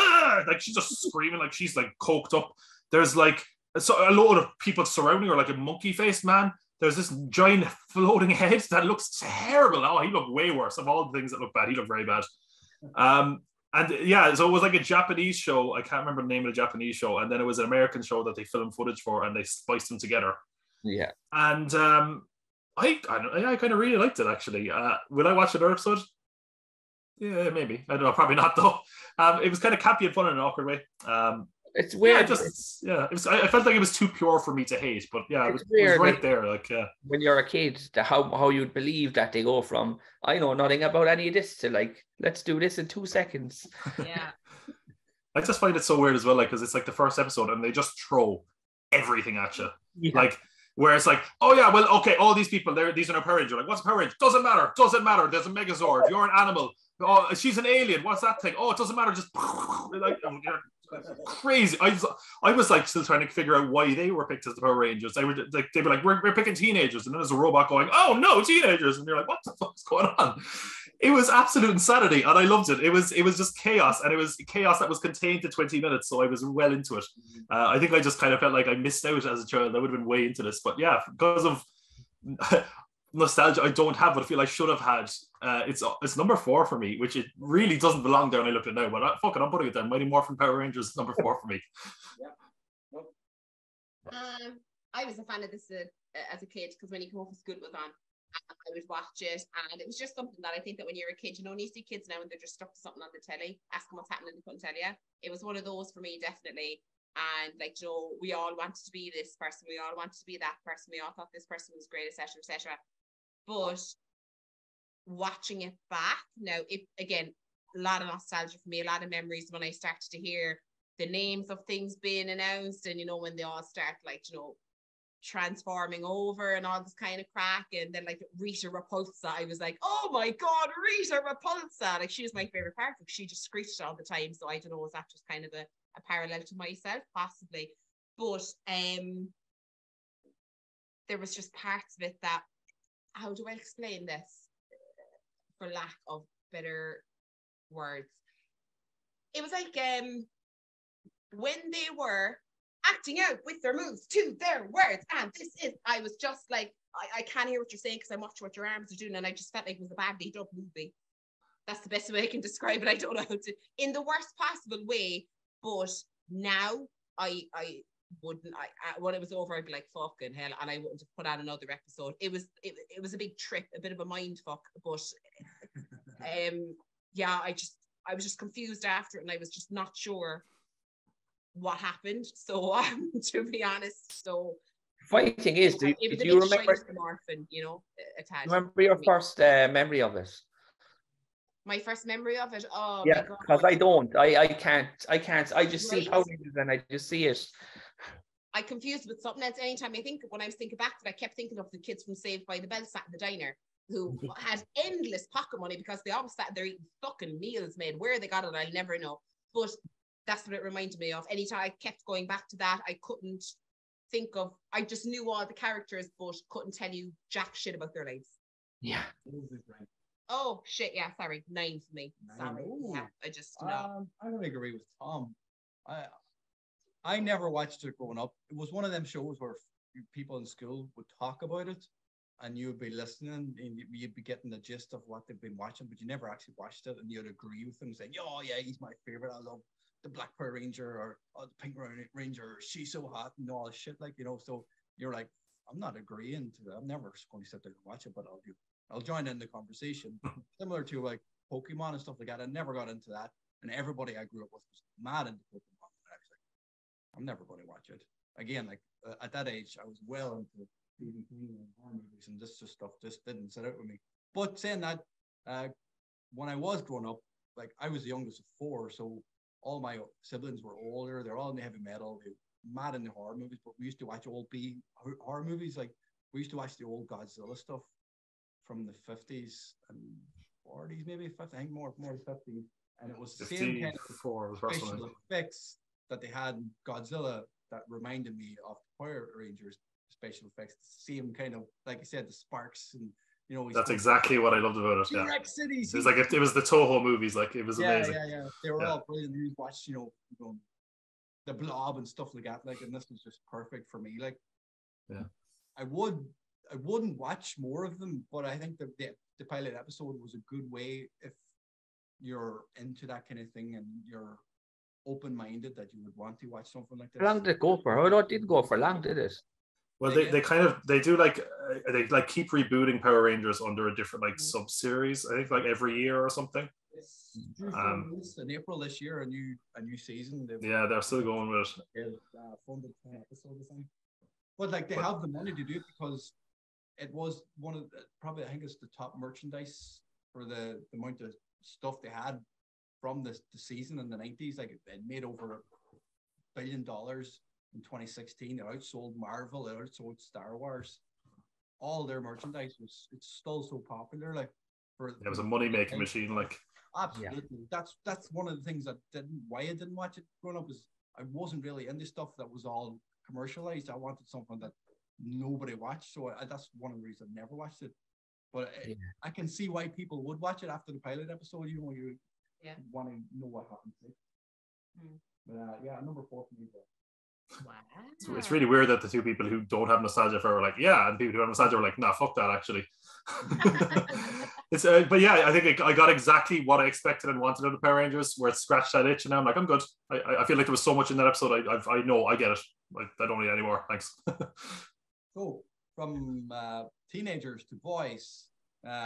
like she's just screaming like she's like coked up. There's like a load of people surrounding her like a monkey faced man. There's this giant floating head that looks terrible. Oh, he looked way worse. Of all the things that look bad, he looked very bad. And yeah, so it was like a Japanese show. I can't remember the name of the Japanese show. And then it was an American show that they filmed footage for and they spliced them together. Yeah. And I kind of really liked it, actually. Will I watch another episode? Yeah, maybe. I don't know, probably not though. It was kind of campy and fun in an awkward way. It's weird. I felt like it was too pure for me to hate, but yeah, it was right there. Like, when you're a kid, how you'd believe that they go from I know nothing about any of this to like, let's do this in 2 seconds. Yeah. I just find it so weird as well, like, because it's like the first episode and they just throw everything at you. Yeah. Like, where it's like, oh yeah, well, okay, all these people, these are no Power Rangers. Like, what's a Power Ranger? Doesn't matter. There's a Megazord. You're an animal. Oh, she's an alien. What's that thing? Oh, it doesn't matter. Just like, crazy. I was like still trying to figure out why they were picked as the Power Rangers. They'd be like, we're picking teenagers, and then there's a robot going, oh no, teenagers, and you're like, what the fuck's going on? It was absolute insanity, and I loved it. It was just chaos, and it was chaos that was contained to 20 minutes, so I was well into it. I think I just kind of felt like I missed out as a child. I would have been way into this, but yeah, because of nostalgia, I don't have what I feel I should have had. It's number 4 for me, which it really doesn't belong there when I look at it now, but I'm putting it there. Mighty Morphin Power Rangers is number 4 for me. Yeah. I was a fan of this as a kid, because when you come home from school it was on, I would watch it, and it was just something that I think that when you're a kid, you see kids now and they're just stuck to something on the telly, ask them what's happening, they couldn't tell you. It was one of those for me, definitely. And like, we all wanted to be this person, we all wanted to be that person, we all thought this person was great, etc., etc. But watching it back now, again, a lot of nostalgia for me, a lot of memories when I started to hear the names of things being announced, and when they all start like transforming over and all this kind of crack. And then like Rita Repulsa, I was like, oh my God, Rita Repulsa. Like she was my favorite character. She just screeched all the time. So I don't know, was that just kind of a parallel to myself? Possibly. But there was just parts of it that, how do I explain this for lack of better words? It was like when they were acting out with their moves to their words, and I was just like, I can't hear what you're saying because I'm watching what your arms are doing, and I just felt like it was a badly dubbed movie. That's the best way I can describe it. I don't know how to, in the worst possible way. But now I wouldn't. When it was over, I'd be like, fucking hell, and I wouldn't have put on another episode. It was a big trip, a bit of a mind fuck. But yeah, I was just confused after it, and I was just not sure what happened. So to be honest, so funny thing is, do you remember? Orphan, you know, remember your first memory of it? My first memory of it? Oh yeah, because I don't. I can't. I just see right. Power Rangers and I just see it. I confused with something else. Anytime when I was thinking back to it, I kept thinking of the kids from Saved by the Bell sat in the diner who had endless pocket money because they always sat there eating fucking meals made. Where they got it, I'll never know. But that's what it reminded me of. Anytime I kept going back to that, I couldn't think of, I just knew all the characters, but couldn't tell you jack shit about their lives. Yeah. Oh shit, yeah, sorry. 9 for me. 9. Sorry. Ooh. Yeah, I just no. I don't agree with Tom. I never watched it growing up. It was one of them shows where people in school would talk about it and you would be listening and you'd be getting the gist of what they've been watching, but you never actually watched it, and you'd agree with them saying, oh yeah, he's my favorite. I love the Black Power Ranger, or the Pink Ranger, or she's so hot, and all this shit, like, you know. So you're like, I'm not agreeing to that. I'm never going to sit there and watch it, but I'll join in the conversation. Similar to like Pokemon and stuff like that. I never got into that, and everybody I grew up with was mad into Pokemon. And I was like, I'm never going to watch it again. Like at that age, I was well into Stephen King and horror movies, and this just stuff just didn't sit out with me. But saying that, when I was growing up, like I was the youngest of 4, so all my siblings were older. They're all into heavy metal. They're mad into horror movies, but we used to watch old B horror movies. Like we used to watch the old Godzilla stuff from the 50s and 40s, maybe 50, I think more 50s. And it was the same kind of special effects that they had in Godzilla that reminded me of Power Rangers special effects. The same kind of, like I said, the sparks, and you know, that's exactly what I loved about it. Yeah. City, it was like it was the Toho movies, like it was amazing. Yeah. They were all brilliant. You watched, you know, the Blob and stuff like that. Like, and this was just perfect for me. Like, yeah, I wouldn't watch more of them, but I think the pilot episode was a good way if you're into that kind of thing and you're open-minded, that you would want to watch something like this. How long did it go for? Oh, it didn't go for long, did it? Well, they do like they like keep rebooting Power Rangers under a different like sub-series. I think like every year or something. In April this year, a new season. They're still going with it. Funded 10 episodes, I think. But like they have the money to do it, because it was one of probably, I think it's the top merchandise for the amount of stuff they had from the season in the 90s. Like it made over $1 billion in 2016. It outsold Marvel, it outsold Star Wars. All their merchandise it's still so popular. Like it was a money-making machine. Like absolutely. Yeah. That's one of the things why I didn't watch it growing up, is I wasn't really into stuff that was all commercialized. I wanted something that nobody watched, so that's one of the reasons I never watched it. But I can see why people would watch it after the pilot episode. You know, you want to know what happens next. But number 4 for me. Wow. So it's really weird that the two people who don't have nostalgia for are like, yeah, and people who have nostalgia are like, nah, fuck that, actually. It's but yeah, I think I got exactly what I expected and wanted of the Power Rangers, where it scratched that itch, and now I'm like, I'm good. I feel like there was so much in that episode. I know, I get it. I don't need any more. Thanks. So from teenagers to boys,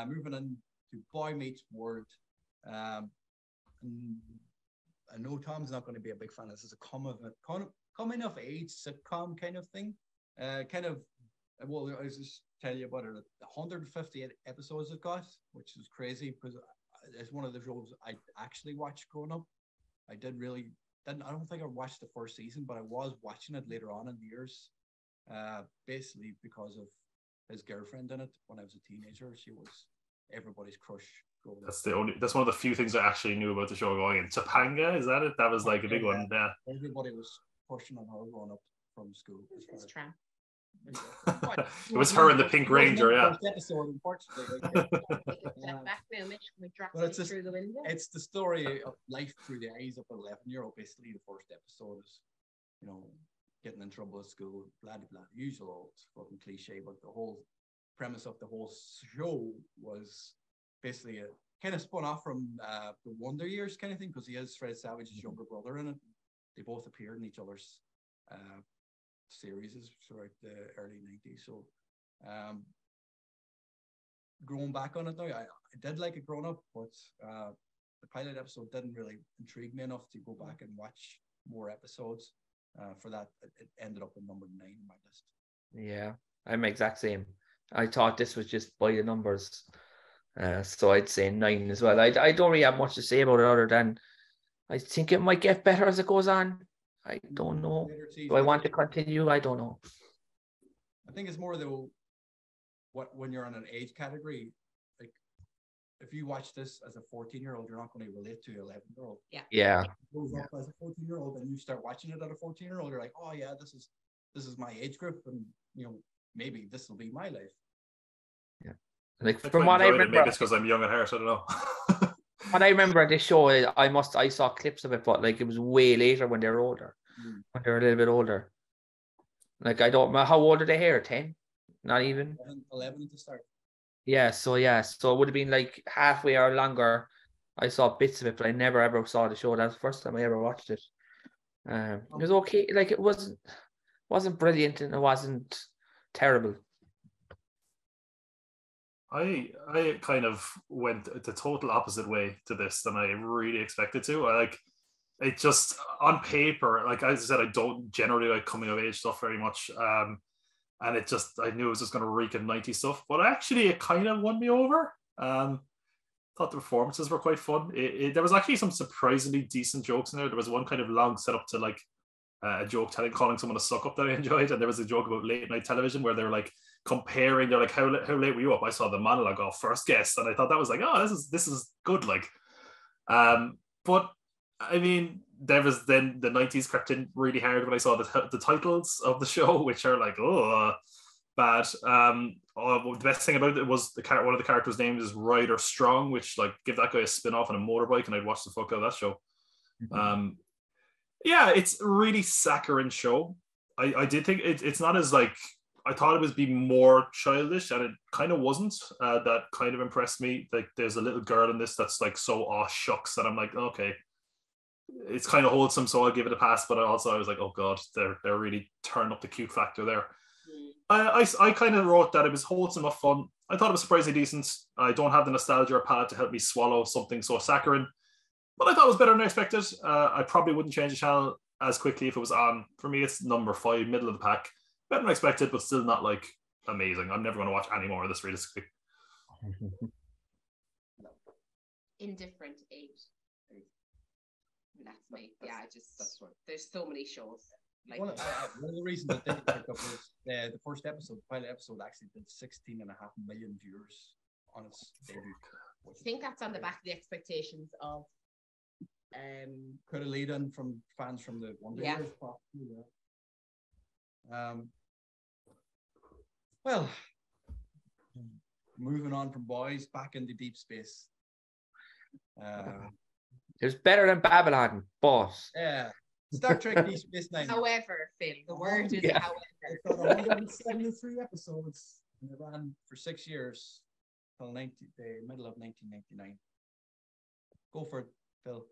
moving on to Boy Meets World. I know Tom's not going to be a big fan. This is a coming of age sitcom kind of thing. Well, I'll just tell you about it. 150 episodes it got, which is crazy, because it's one of the shows I actually watched growing up. I don't think I watched the first season, but I was watching it later on in the years. basically because of his girlfriend in it. When I was a teenager, she was everybody's crush. That's one of the few things I actually knew about the show going in. Topanga, is that it? That was like a big one. Yeah. Everybody was pushing on her growing up from school. It's tramp. It was her and the Pink Ranger, yeah. Episode, unfortunately. It's the story of life through the eyes of an 11-year-old. Basically, the first episode is, getting in trouble at school, blah blah blah, usual fucking cliche. But the whole premise of the whole show was basically a kind of spun off from the Wonder Years kind of thing, because he is Fred Savage's younger brother in it. They both appeared in each other's series throughout the early 90s. So growing back on it now, I did like it growing up, but the pilot episode didn't really intrigue me enough to go back and watch more episodes. For that, it ended up in number 9 on my list. Yeah, I'm the exact same. I thought this was just by the numbers. So I'd say 9 as well. I don't really have much to say about it other than I think it might get better as it goes on. I don't know. Do I want to continue? I don't know. I think it's more though when you're on an age category, like if you watch this as a 14-year-old, you're not going to relate to an 11-year-old. Yeah. Goes up as a 14-year-old and you start watching it at a 14-year-old, you're like, oh yeah, this is my age group, and maybe this will be my life. Yeah. Like from what I remember, maybe it's because I'm young at heart. I don't know. What I remember of this show, I saw clips of it, but like it was way later when they were older, when they were a little bit older. Like I don't know how old are they here? 10? Not even 11 at the start. Yeah, so it would have been like halfway or longer. I saw bits of it, but I never ever saw the show. That's the first time I ever watched it. It was okay. Like it wasn't brilliant and it wasn't terrible. I kind of went the total opposite way to this than I really expected to. It just on paper, like as I said, I don't generally like coming of age stuff very much. And I knew it was just going to reek of 90s stuff, but actually it kind of won me over. Thought the performances were quite fun. There was actually some surprisingly decent jokes in there. There was one kind of long set up to like a joke calling someone a suck up that I enjoyed, and there was a joke about late night television where they were like comparing. They're like, how late were you up? I saw the monologue of first guest, and I thought that was like, oh, this is good. Like, but I mean, there was then the 90s crept in really hard when I saw the titles of the show, which are like, bad. The best thing about it was one of the characters' names is Ryder Strong, which like give that guy a spin off on a motorbike, and I'd watch the fuck out of that show. Yeah, it's a really saccharine show. I did think it's not as like I thought it was be more childish, and it kind of wasn't. That kind of impressed me. Like there's a little girl in this that's like so aw shucks that I'm like, okay, it's kind of wholesome, so I'll give it a pass. But I was like, oh god, they're really turning up the cute factor there. I kind of wrote that it was wholesome enough fun. I thought it was surprisingly decent. I don't have the nostalgia or palate to help me swallow something so saccharine, but I thought it was better than I expected. I probably wouldn't change the channel as quickly if it was on. For me, it's number 5, middle of the pack. Better than I expected, but still not like amazing. I'm never going to watch any more of this realistically. Indifferent age. That's me. There's so many shows. Like one of the reasons I didn't pick up was the first episode, the pilot episode, actually did 16.5 million viewers on its debut. I think that's on the back of the expectations of could have lead in from fans from the Wonder Years. Well, moving on from boys back into deep space. It was better than Babylon, boss. Yeah. Star Trek Deep Space Nine. However, Phil, the word is however. It's got 173 episodes and it ran for 6 years till the middle of 1999. Go for it, Phil.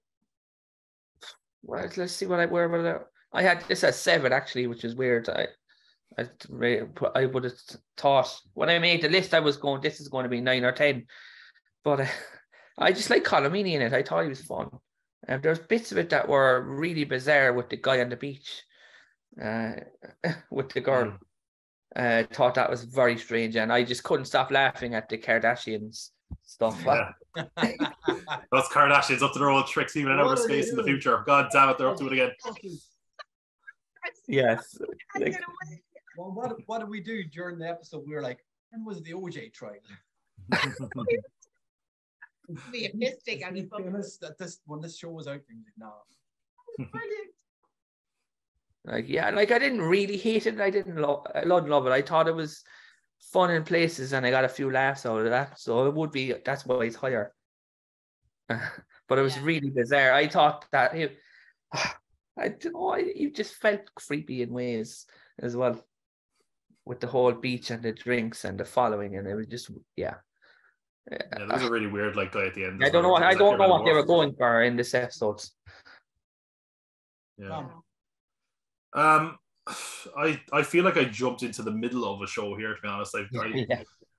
Well, let's see where I had this at 7 actually, which is weird. I would have thought when I made the list, I was going, this is going to be 9 or 10, but I just like Colomini in it. I thought he was fun. There's bits of it that were really bizarre with the guy on the beach, with the girl. Thought that was very strange, and I just couldn't stop laughing at the Kardashians stuff. Yeah. Those Kardashians up to their old tricks, even in outer space in the future. God damn it, they're up to it again. Yes. Well, what did we do during the episode? We were like, when was the OJ trial? The mystic and famous that when this show was out, no. brilliant. Like, yeah, like I didn't really hate it. I didn't love it. I thought it was fun in places, and I got a few laughs out of that. So it would be, that's why it's higher. But it was really bizarre. I thought that I don't know. You just felt creepy in ways as well, with the whole beach and the drinks and the following, and it was just Yeah, there was a really weird like guy at the end. I don't know what they were going for in this episode. Yeah. I feel like I jumped into the middle of a show here, to be honest.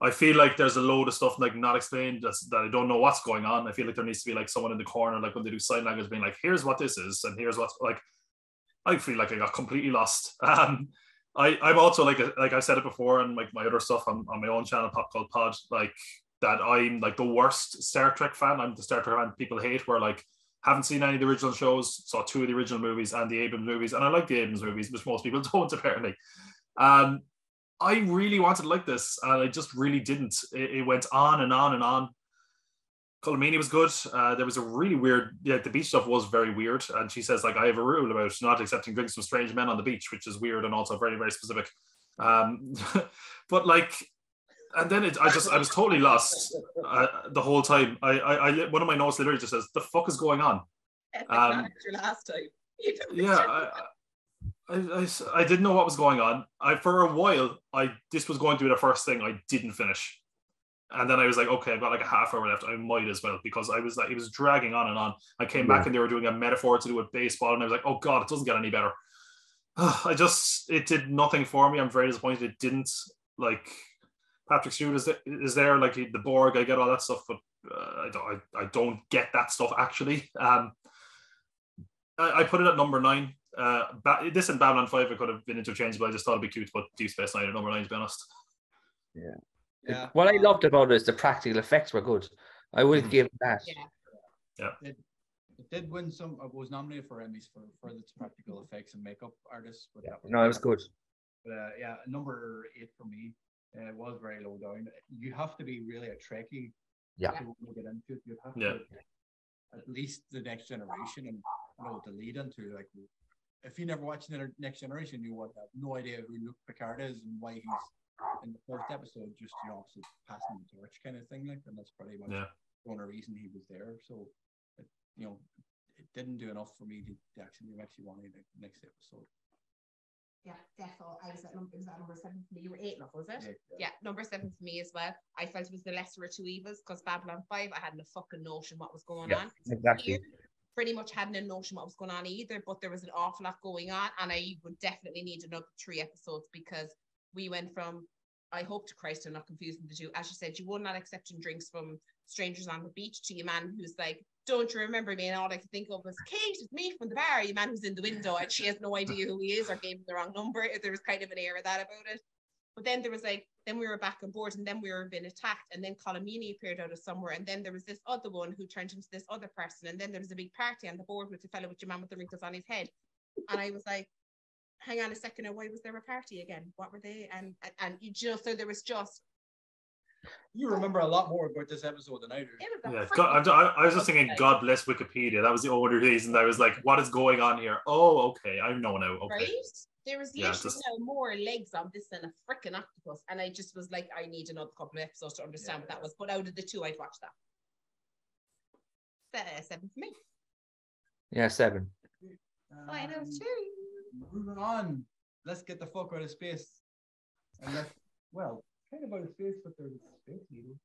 I feel like there's a load of stuff like not explained that I don't know what's going on. I feel like there needs to be like someone in the corner, like when they do sign language, being like, here's what this is, and here's what's like. I feel like I got completely lost. I'm also like I've said it before, and like my other stuff on my own channel, Pop Cult Pod, like that I'm like the worst Star Trek fan. I'm the Star Trek fan people hate, where like haven't seen any of the original shows, saw 2 of the original movies and the Abrams movies, and I like the Abrams movies, which most people don't apparently. I really wanted to like this, and I just really didn't. It went on and on and on. Colomini was good. There was a really weird, the beach stuff was very weird. And she says, like, I have a rule about not accepting drinks from strange men on the beach, which is weird and also very, very specific. But like, and then I was totally lost the whole time. I one of my notes literally just says, "The fuck is going on?" Not your last time. Yeah, I didn't know what was going on. For a while, this was going to be the first thing I didn't finish, and then I was like, okay, I've got like a half hour left. I might as well, because I was like, it was dragging on and on. I came back and they were doing a metaphor to do with baseball, and I was like, oh god, it doesn't get any better. It did nothing for me. I'm very disappointed it didn't. Like, Patrick Stewart is there, like the Borg. I get all that stuff, but I don't get that stuff actually. I put it at number 9. This and Babylon 5 I could have been interchangeable. I just thought it'd be cute to put Deep Space Nine at number 9, to be honest. Yeah. What I loved about it is the practical effects were good. I will give that. Yeah. It did win some. I was nominated for Emmys for its practical effects and makeup artists. But it was good. But number 8 for me. It was very low down. You have to be really a Trekkie to get into it. You have to at least the Next Generation and to lead into, like, if you never watched the Next Generation, you would have no idea who Luke Picard is and why he's in the first episode, just obviously passing the torch kind of thing, like, and that's pretty much the only reason he was there. So it didn't do enough for me to actually want the next episode. Yeah, definitely. I was at number 7 for me. You were 8 enough, was it? Yeah, number 7 for me as well. I felt it was the lesser of two evils, because Babylon 5, I hadn't a fucking notion what was going on. Exactly. Here, pretty much hadn't a notion what was going on either, but there was an awful lot going on, and I would definitely need another 3 episodes, because we went from, I hope to Christ I'm not confusing the two, as you said, you were not accepting drinks from strangers on the beach, to your man who's like, don't you remember me? And all I could think of was, Kate, it's me from the bar, your man who's in the window, and she has no idea who he is or gave him the wrong number. There was kind of an air of that about it. But then there was like, then we were back on board, and then we were being attacked, and then Colomini appeared out of somewhere, and then there was this other one who turned into this other person, and then there was a big party on the board with the fellow with your man with the wrinkles on his head. And I was like, hang on a second, why was there a party again? What were they? And so there was just. You remember a lot more about this episode than I do. I was just thinking, God bless Wikipedia. That was the only reason I was like, what is going on here? Oh, okay, I know now. Okay. Right? There was literally more legs on this than a freaking octopus. And I just was like, I need another couple of episodes to understand what that was. But out of the 2, I'd watch that. 7 for me. Yeah, 7. I know too. Moving on. Let's get the fuck out of space. And kind of out of space, but there's a space needle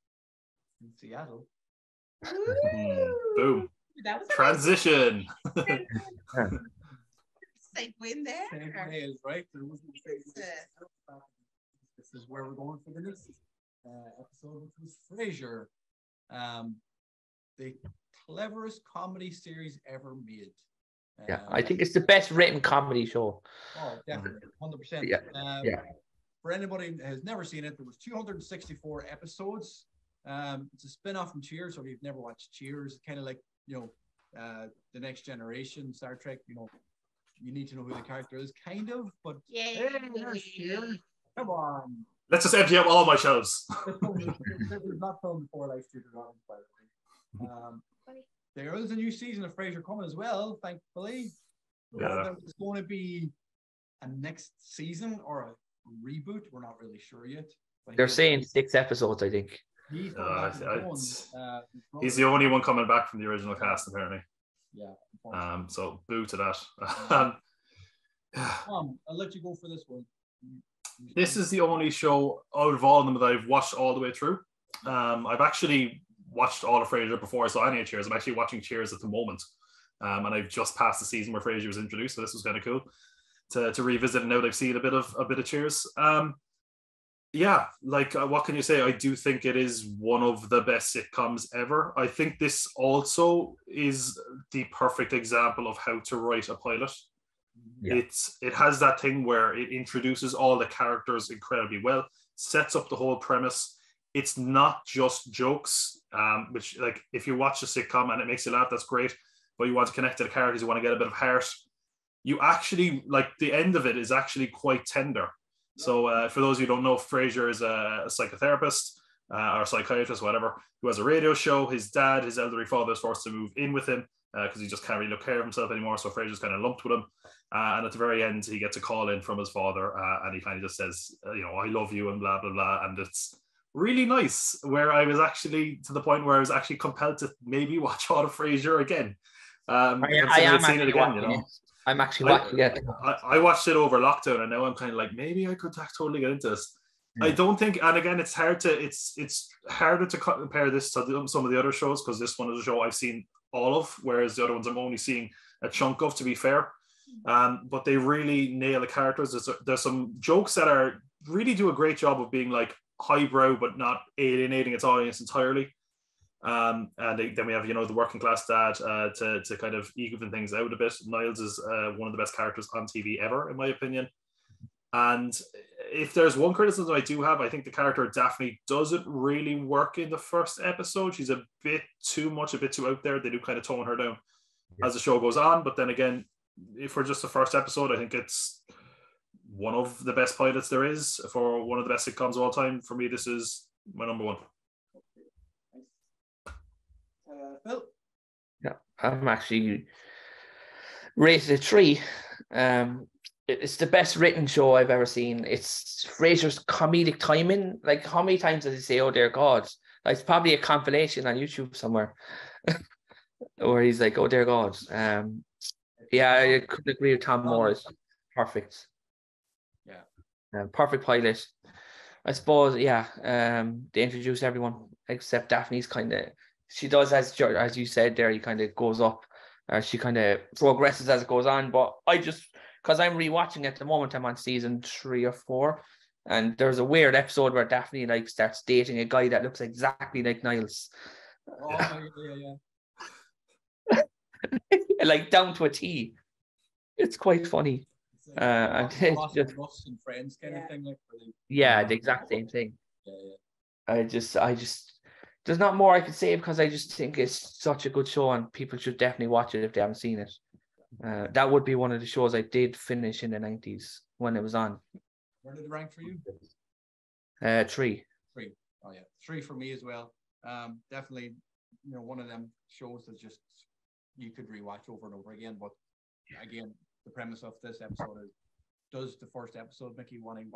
in Seattle. Boom. That was transition. Segue in there. Segue is right. This is where we're going for the next episode, which was Frasier, the cleverest comedy series ever made. I think it's the best written comedy show. Oh, definitely, 100%. Yeah. For anybody who has never seen it, there was 264 episodes. It's a spin-off from Cheers, so if you've never watched Cheers, kind of like, the Next Generation, Star Trek, you need to know who the character is, kind of. But Yeah. hey, there's Cher. Come on. Let's just empty up all my shelves. This was not filmed before Life Studio Audience, by the way. There is a new season of Frasier coming as well, thankfully. Yeah. Whether it's going to be a next season or a reboot, we're not really sure yet. But They're saying 6 episodes, I think. he's coming back on his own. He's the only one coming back from the original cast, apparently. Yeah. So boo to that. I'll let you go for this one. This is the only show out of all of them that I've watched all the way through. I've actually watched all of Frasier before I saw any of Cheers. I'm actually watching Cheers at the moment. And I've just passed the season where Frasier was introduced, so this was kind of cool to revisit. And now that I've seen a bit of Cheers. What can you say? I do think it is one of the best sitcoms ever. I think this also is the perfect example of how to write a pilot. Yeah. It has that thing where it introduces all the characters incredibly well, sets up the whole premise. It's not just jokes, which, like, if you watch a sitcom and it makes you laugh, that's great, but you want to connect to the characters, you want to get a bit of heart. You actually, like, the end of it is actually quite tender. So for those of you who don't know, Frasier is a psychotherapist or a psychiatrist, whatever, who has a radio show. His dad, his elderly father, is forced to move in with him because he just can't really look care of himself anymore. So Frasier's kind of lumped with him. And at the very end, he gets a call in from his father and he kind of just says, I love you and blah, blah, blah. And it's really nice, where I was actually to the point where I was actually compelled to maybe watch all of Frasier again. I am seen it again, I'm actually watching it. I watched it over lockdown, and now I'm kind of like, maybe I could totally get into this. I don't think, and again, it's harder to compare this to some of the other shows, because this one is a show I've seen all of, whereas the other ones I'm only seeing a chunk of, to be fair. But they really nail the characters. There's some jokes that really do a great job of being like highbrow, but not alienating its audience entirely. And then we have, the working class dad to kind of even things out a bit. Niles is one of the best characters on TV ever, in my opinion. And if there's one criticism I do have, I think the character Daphne doesn't really work in the first episode. She's a bit too out there. They do kind of tone her down as the show goes on. But then again, if we're just the first episode, I think it's one of the best pilots there is for one of the best sitcoms of all time. For me, this is my number one. Phil? Yeah, I'm actually rated a 3. It's the best written show I've ever seen. It's Frasier's comedic timing. Like, how many times does he say, "Oh dear God"? Like, it's probably a compilation on YouTube somewhere where he's like, "Oh dear God." I couldn't agree with Tom Moore. It's perfect. Yeah. Perfect pilot. I suppose, they introduce everyone except Daphne's kind of, she does, as you said there, he kind of goes up. She kind of progresses as it goes on. But because I'm rewatching at the moment, I'm on season 3 or 4. And there's a weird episode where Daphne starts dating a guy that looks exactly like Niles. Oh, yeah. Down to a T. It's quite funny. And it's just Ross and Friends kind of thing. The exact same thing. I just there's not more I could say, because I just think it's such a good show and people should definitely watch it if they haven't seen it. That would be one of the shows I did finish in the 90s when it was on. Where did it rank for you? 3. 3. Oh yeah, 3 for me as well. Definitely, one of them shows that just you could rewatch over and over again. But again, the premise of this episode is, does the first episode make you want to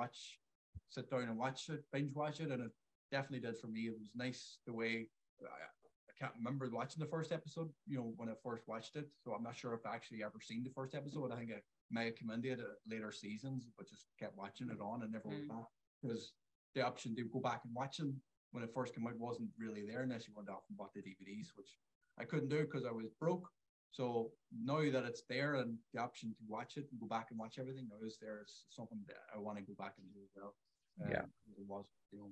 sit down and watch it, binge watch it? And it definitely did for me. It was nice the way, I can't remember watching the first episode, when I first watched it. So I'm not sure if I actually ever seen the first episode. I think I may have come into it at later seasons, but just kept watching it on and never went back. Because the option to go back and watch them when it first came out wasn't really there, unless you went off and bought the DVDs, which I couldn't do because I was broke. So now that it's there and the option to watch it and go back and watch everything now is there, is something that I want to go back and do as well. It was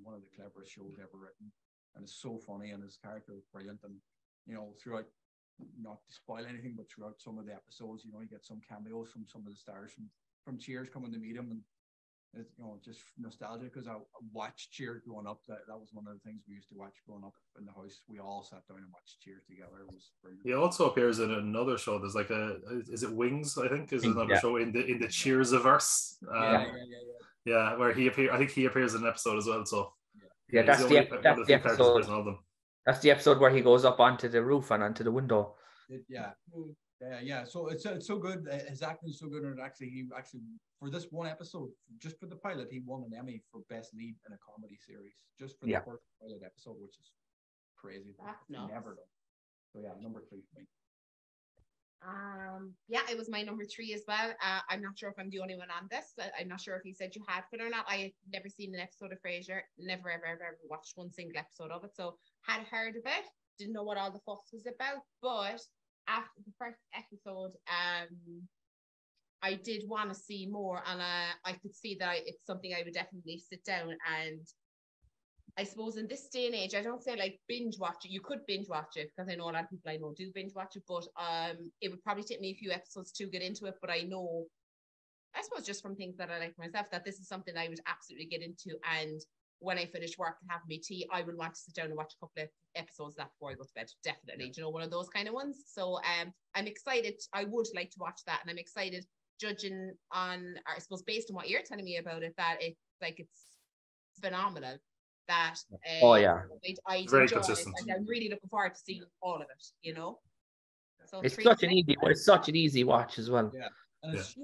one of the cleverest shows ever written, and it's so funny, and his character is brilliant. And throughout, not to spoil anything, but throughout some of the episodes, you get some cameos from some of the stars from Cheers coming to meet him, and It's, just nostalgia because I watched Cheers growing up. That was one of the things we used to watch growing up in the house. We all sat down and watched Cheers together. It was brilliant. He also appears in another show. There's like is it Wings? I think is another show in the Cheers-averse. Yeah, where he appears. I think he appears in an episode as well. So that's the episode. That's the episode where he goes up onto the roof and onto the window. Yeah. So it's so good. His acting is so good, and he for this one episode, just for the pilot, he won an Emmy for best lead in a comedy series, just for the first pilot episode, which is crazy. Never done. So number 3 for me. It was my number 3 as well. I'm not sure if I'm the only one on this. I'm not sure if you said you had Quinn or not. I had never seen an episode of Frasier, never ever watched one single episode of it, so had heard of it, didn't know what all the fuss was about, but after the first episode, I did want to see more, and I could see that it's something I would definitely sit down. And I suppose in this day and age, I don't say like binge watch it. You could binge watch it, because I know a lot of people I know do binge watch it, but it would probably take me a few episodes to get into it. But I know, I suppose just from things that I like myself, that this is something I would absolutely get into. And when I finish work and have my tea, I would want to sit down and watch a couple of episodes that before I go to bed. Definitely. Do you know, one of those kind of ones? So I'm excited. I would like to watch that, and I'm excited, judging on, I suppose, based on what you're telling me about it, that it's phenomenal. That I very enjoy consistent. it, and I'm really looking forward to seeing all of it. So it's such an easy watch as well. Yeah, and it's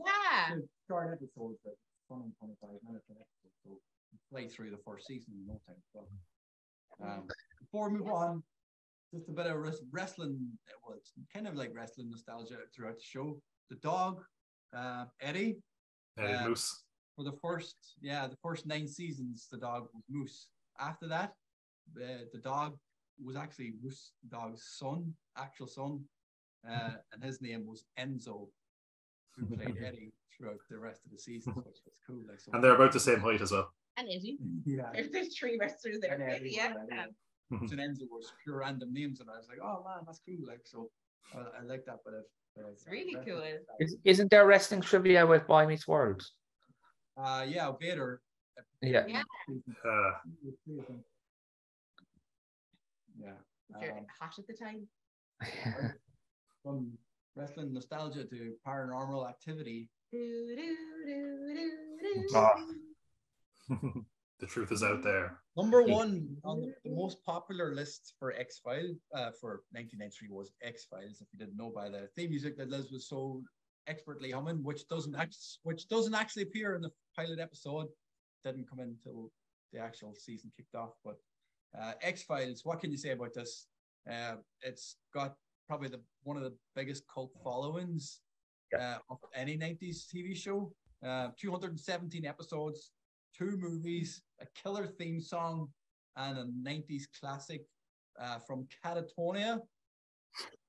short episodes, but 20, 25 minutes an episode, so play through the first season in no time. So, before we move on, just a bit of wrestling. Well, it's kind of like wrestling nostalgia throughout the show. The dog, Eddie Moose. For the first 9 seasons, the dog was Moose. After that, the dog was actually Moose Dog's actual son, and his name was Enzo, who played Eddie throughout the rest of the season, which was cool. And they're about the same height as well. And Eddie. Yeah. There's 3 wrestlers there. So Enzo was pure random names, and I was like, oh man, that's cool. So I like that, but it's really cool. Isn't there wrestling trivia with Boy Meets World? Vader. Yeah. Hot at the time. From wrestling nostalgia to paranormal activity. The truth is out there. Number 1 on the most popular list for X-Files for 1993 was X-Files. If you didn't know by the theme music that Liz was so expertly humming, which doesn't actually appear in the pilot episode, didn't come in until the actual season kicked off. But X-Files, what can you say about this? It's got probably one of the biggest cult followings of any 90s TV show. 217 episodes, 2 movies, a killer theme song, and a 90s classic from Catatonia,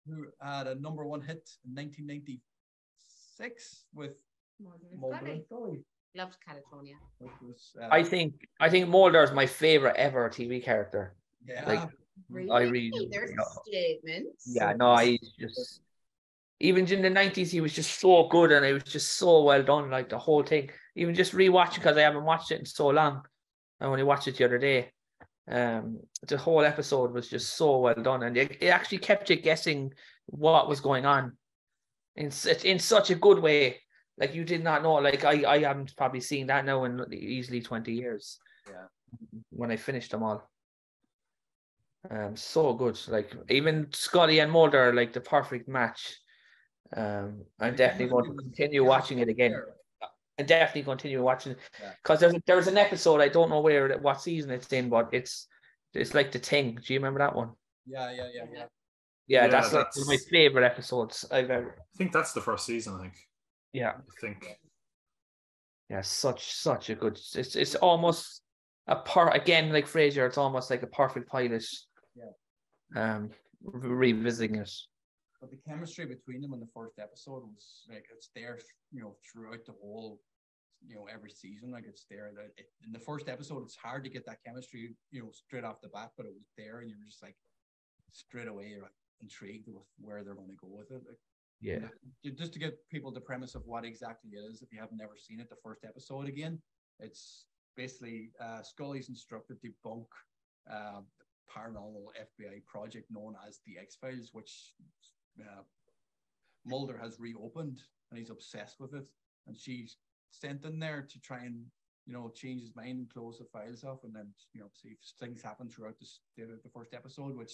who had a number 1 hit in 1996 with Mulder and Scully. Loved Catatonia. I think Mulder is my favorite ever TV character. Yeah. Really? I really. There's a statement. Yeah, no, I just, even in the 90s, he was just so good, and it was just so well done. Like the whole thing, even just rewatching, because I haven't watched it in so long. I only watched it the other day. The whole episode was just so well done, and it actually kept you guessing what was going on in such a good way. Like you did not know. Like I haven't probably seen that now in easily 20 years. Yeah. When I finished them all. So good. Like even Scotty and Mulder, like the perfect match. I'm definitely going to continue watching it again. And definitely continue watching it, because there's an episode, I don't know what season it's in, but it's like The Thing. Do you remember that one? Yeah, that's like one of my favorite episodes I've ever. I think that's the first season. I think. Yeah. I think. Yeah, such a good. It's almost again, like Frasier. It's almost like a perfect pilot. Yeah. Revisiting it. But the chemistry between them in the first episode was like, it's there, throughout the whole, every season. Like it's there. In the first episode, it's hard to get that chemistry, straight off the bat, but it was there, and you were just like, straight away, you're like intrigued with where they're going to go with it. Like, just to give people the premise of what exactly it is, if you have never seen it, the first episode again, It's basically Scully's instructed to debunk the paranormal FBI project known as the X-Files, which Mulder has reopened, and he's obsessed with it. And she's sent in there to try and, change his mind and close the files off, and then, see if things happen throughout the first episode, which,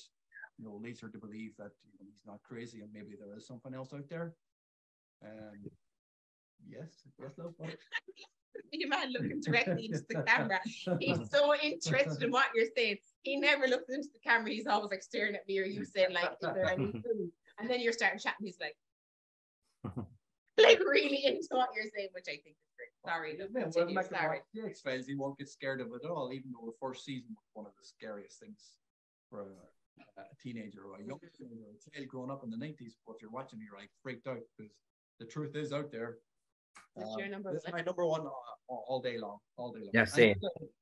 leads her to believe that he's not crazy and maybe there is something else out there. Yes, love. You man looking directly into the camera. He's so interested in what you're saying. He never looks into the camera. He's always like staring at me, or you saying like, "Is there any food?" And then you're starting chatting. He's like, really into what you're saying, which I think is great. Sorry, sorry. The X-Files, he won't get scared of it at all, even though the first season was one of the scariest things for a teenager or a young child growing up in the 90s. But if you're watching, you're like freaked out because the truth is out there. This is your number this one. is my number one all day long. Yeah, same.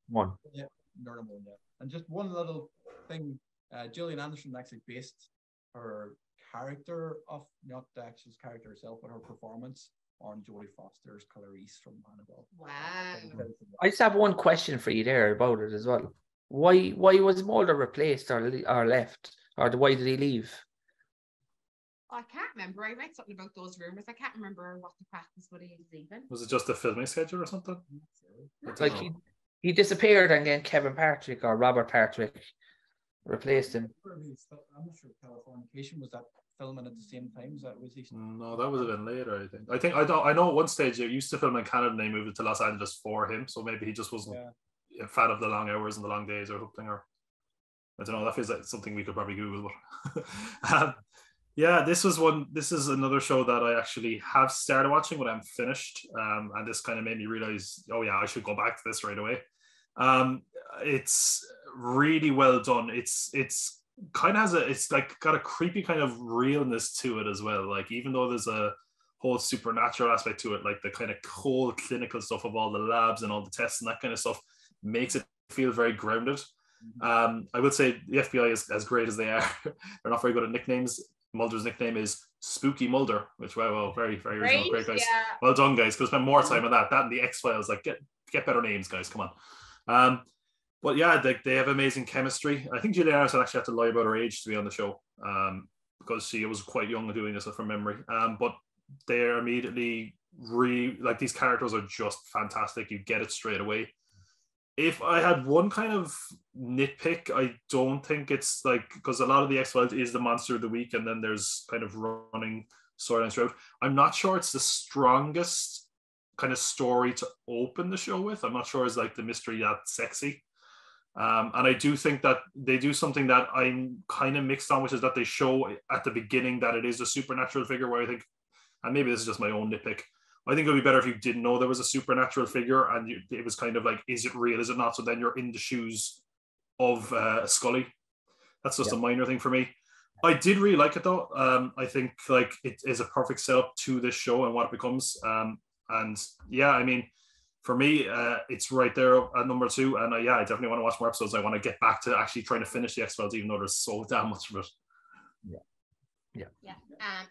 One. Yeah, number one. Yeah. And just one little thing, Gillian Anderson actually based her character of, not the actual character herself, but her performance on Jodie Foster's Clarice from Annabelle. Wow. I just have one question for you there about it as well. Why was Mulder replaced or left, or why did he leave? I can't remember. I read something about those rumors. I can't remember what the practice was even. Was it just a filming schedule or something? It's like he disappeared, and then Kevin Patrick or Robert Patrick replaced him. I'm not sure Californication was that filming at the same time. No, that would have been later. I think I know at one stage they used to film in Canada and they moved it to Los Angeles for him. So maybe he just wasn't a fan of the long hours and the long days or something. Or I don't know. That feels like something we could probably Google. But yeah, this is another show that I actually have started watching, but I'm finished. And this kind of made me realize, oh yeah, I should go back to this right away. It's really well done. It's kind of it's like got a creepy kind of realness to it as well. Like, even though there's a whole supernatural aspect to it, like the kind of cold clinical stuff of all the labs and all the tests and that kind of stuff makes it feel very grounded. I would say the FBI is as great as they are. They're not very good at nicknames. Mulder's nickname is Spooky Mulder, which well, very, very original, great guys. Yeah. Well done, guys. Could spend more time on that and the X-Files. Like, get better names, guys. Come on. But yeah, they have amazing chemistry. I think Gillian Anderson actually had to lie about her age to be on the show, because she was quite young doing this from memory. But they're immediately like, these characters are just fantastic. You get it straight away. If I had one kind of nitpick, I don't think it's like, because a lot of the X-Files is the monster of the week, and then there's kind of running storylines throughout. I'm not sure it's the strongest kind of story to open the show with. I'm not sure it's like the mystery that sexy. And I do think that they do something that I'm kind of mixed on, which is that they show at the beginning that it is a supernatural figure, where I think, and maybe this is just my own nitpick, I think it would be better if you didn't know there was a supernatural figure and it was kind of like, is it real, is it not? So then you're in the shoes of Scully. That's just a minor thing for me. I did really like it though. I think like it is a perfect setup to this show and what it becomes. And yeah, I mean, for me, it's right there at number 2. And I definitely want to watch more episodes. I want to get back to actually trying to finish the X-Files, even though there's so damn much of it. Yeah.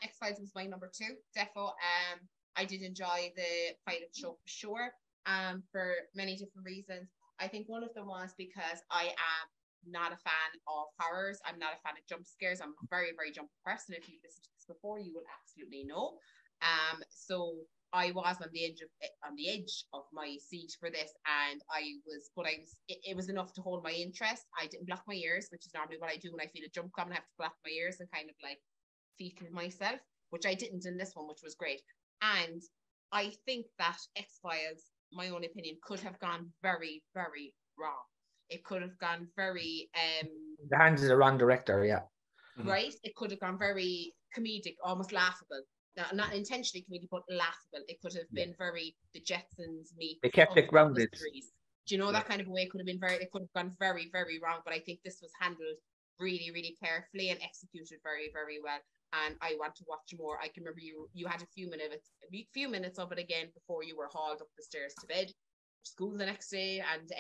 X-Files was my number 2. Defo. I did enjoy the pilot show for sure. For many different reasons. I think one of them was because I am not a fan of horrors. I'm not a fan of jump scares. I'm a very, very jumpy person. If you've listened to this before, you will absolutely know. So I was on the edge of my seat for this, and it was enough to hold my interest. I didn't block my ears, which is normally what I do when I feel a jump coming. I have to block my ears and kind of like fetal myself, which I didn't in this one, which was great. And I think that X-Files, my own opinion, could have gone very, very wrong. It could have gone very the hands of the wrong director, right? It could have gone very comedic, almost laughable. Not intentionally comedic, but laughable. It could have been very the Jetsons meet. They kept it grounded. Do you know that kind of a way? It could have gone very, very wrong. But I think this was handled really, really carefully and executed very, very well. And I want to watch more. I can remember you had a few minutes of it again before you were hauled up the stairs to bed, school the next day, and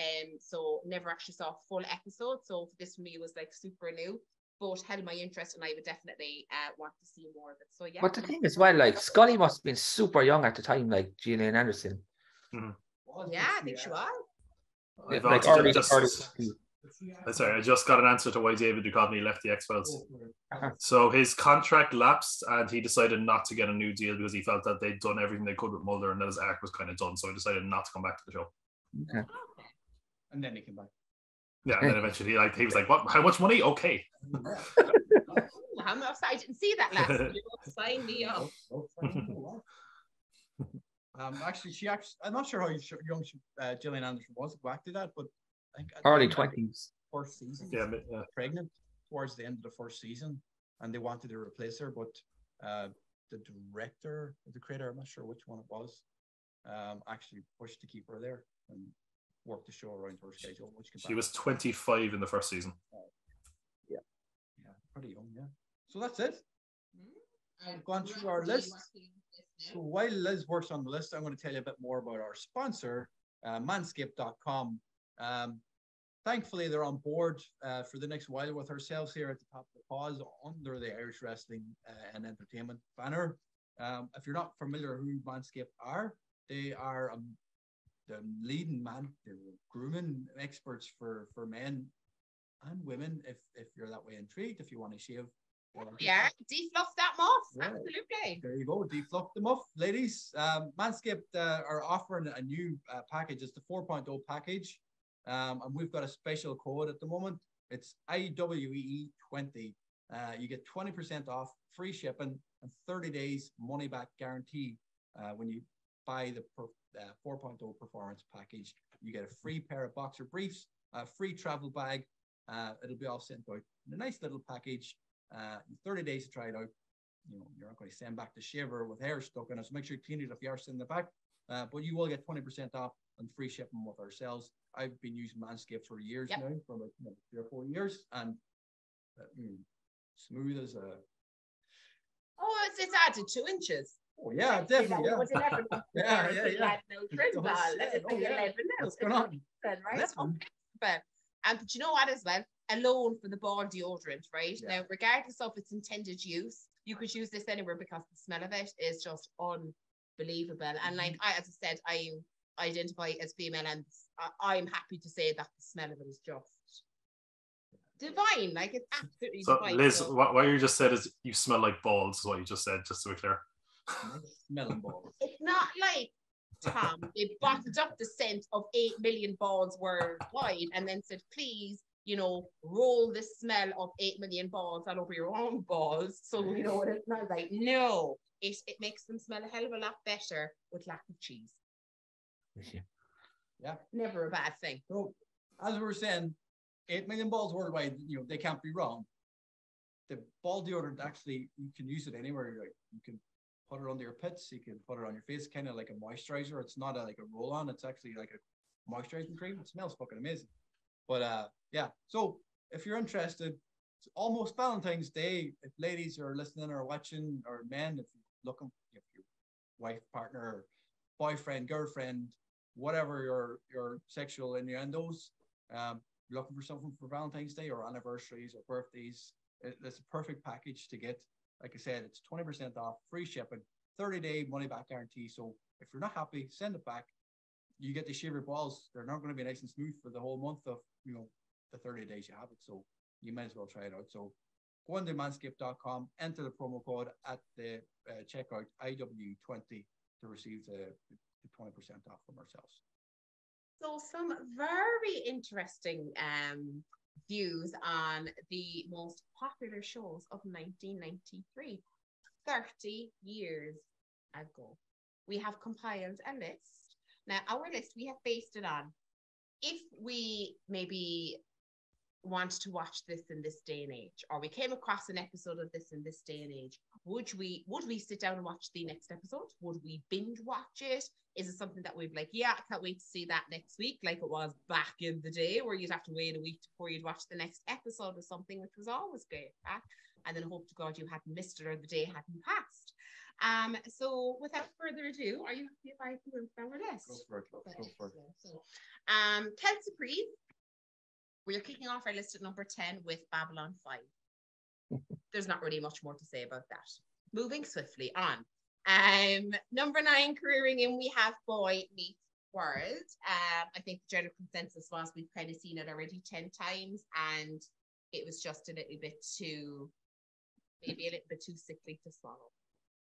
so never actually saw a full episode. So this for me was like super new, but held my interest, and I would definitely want to see more of it. So yeah. But the thing is, well, like Scully must have been super young at the time, like Gillian Anderson. Mm-hmm. Yeah, I think she was. I've like also early, just, early. sorry, I just got an answer to why David Duchovny left the X-Files. Uh-huh. So his contract lapsed and he decided not to get a new deal because he felt that they'd done everything they could with Mulder and that his arc was kind of done. So he decided not to come back to the show. Okay. And then he came back. Yeah, and then eventually he was like, "What? How much money? Okay." How much? I didn't see that last video. Sign me up. Actually, I'm not sure how young Gillian Anderson was to go back to that, but I think Early 20s. first season, Yeah, pregnant towards the end of the first season, and they wanted to replace her, but the director, the creator, I'm not sure which one it was, actually pushed to keep her there and work the show around her schedule. She was 25 in the first season. Yeah, pretty young. Yeah. So that's it. I've gone through our list. So while Liz works on the list, I'm going to tell you a bit more about our sponsor, manscaped.com. Thankfully, they're on board for the next while with ourselves here at the top of the pause under the Irish Wrestling and Entertainment banner. If you're not familiar who Manscaped are, they are the leading grooming experts for men and women. If you're that way intrigued, if you want to shave. Yeah, defluff that muff. Yeah. Absolutely. There you go, defluff the muff, ladies. Manscaped are offering a new package. It's the 4.0 package. And we've got a special code at the moment. It's IWE20. You get 20% off, free shipping, and 30 days money back guarantee when you buy the 4.0 performance package. You get a free pair of boxer briefs, a free travel bag. It'll be all sent out in a nice little package. 30 days to try it out. You're not going to send back the shaver with hair stuck in it, so make sure you clean it if you are sending it back. But you will get 20% off and free shipping with ourselves. I've been using Manscaped for years now, for about 3 or 4 years, and smooth as a. Oh, it's added 2 inches. Oh yeah, definitely. Yeah. Was 11 yeah. No trim ball. It's 11 now. What's going on? Right? But you know what as well? Alone for the ball deodorant, right? Yeah. Now, regardless of its intended use, you could use this anywhere because the smell of it is just unbelievable. And like as I said, I identify as female, and I'm happy to say that the smell of it is just divine. Like it's absolutely divine. Liz, what you just said is you smell like balls, is what you just said, just to be clear. Smelling balls. It's not like Tom, they bottled up the scent of 8 million balls worldwide and then said, please, roll the smell of 8 million balls all over your own balls. So, you know what it smells like. No, it makes them smell a hell of a lot better with lack of cheese. Yeah. Never a bad thing. So, as we were saying, 8 million balls worldwide, they can't be wrong. The ball deodorant, actually, you can use it anywhere. You can put it under your pits, you can put it on your face, kind of like a moisturizer. It's not like a roll-on, it's actually like a moisturizing cream. It smells fucking amazing. But yeah, so if you're interested, it's almost Valentine's Day. If ladies are listening or watching, or men, if you're looking, if your wife, partner, or boyfriend, girlfriend, whatever your sexual innuendos, you're looking for something for Valentine's Day or anniversaries or birthdays, it's a perfect package to get. Like I said, it's 20% off, free shipping, 30-day money back guarantee. So if you're not happy, send it back. You get to shave your balls. They're not going to be nice and smooth for the whole month of the 30 days you have it. So you might as well try it out. So go on to manscaped.com, enter the promo code at the checkout IW20 to receive the 20% off from ourselves. So some very interesting views on the most popular shows of 1993, 30 years ago. We have compiled a list. Now, our list, we have based it on if we maybe want to watch this in this day and age, or we came across an episode of this in this day and age, would we sit down and watch the next episode? Would we binge watch it? Is it something that we'd be like, yeah, I can't wait to see that next week, like it was back in the day where you'd have to wait a week before you'd watch the next episode of something, which was always great, and then hope to God you hadn't missed it or the day hadn't passed. So without further ado, are you happy if I move down our list? Go for it. So, Kelsey Priest, we're kicking off our list at number 10 with Babylon 5. There's not really much more to say about that. Moving swiftly on. Number 9, careering in, we have Boy Meets world. I think the general consensus was we've kind of seen it already 10 times, and it was just a little bit too, maybe a little bit too sickly to swallow.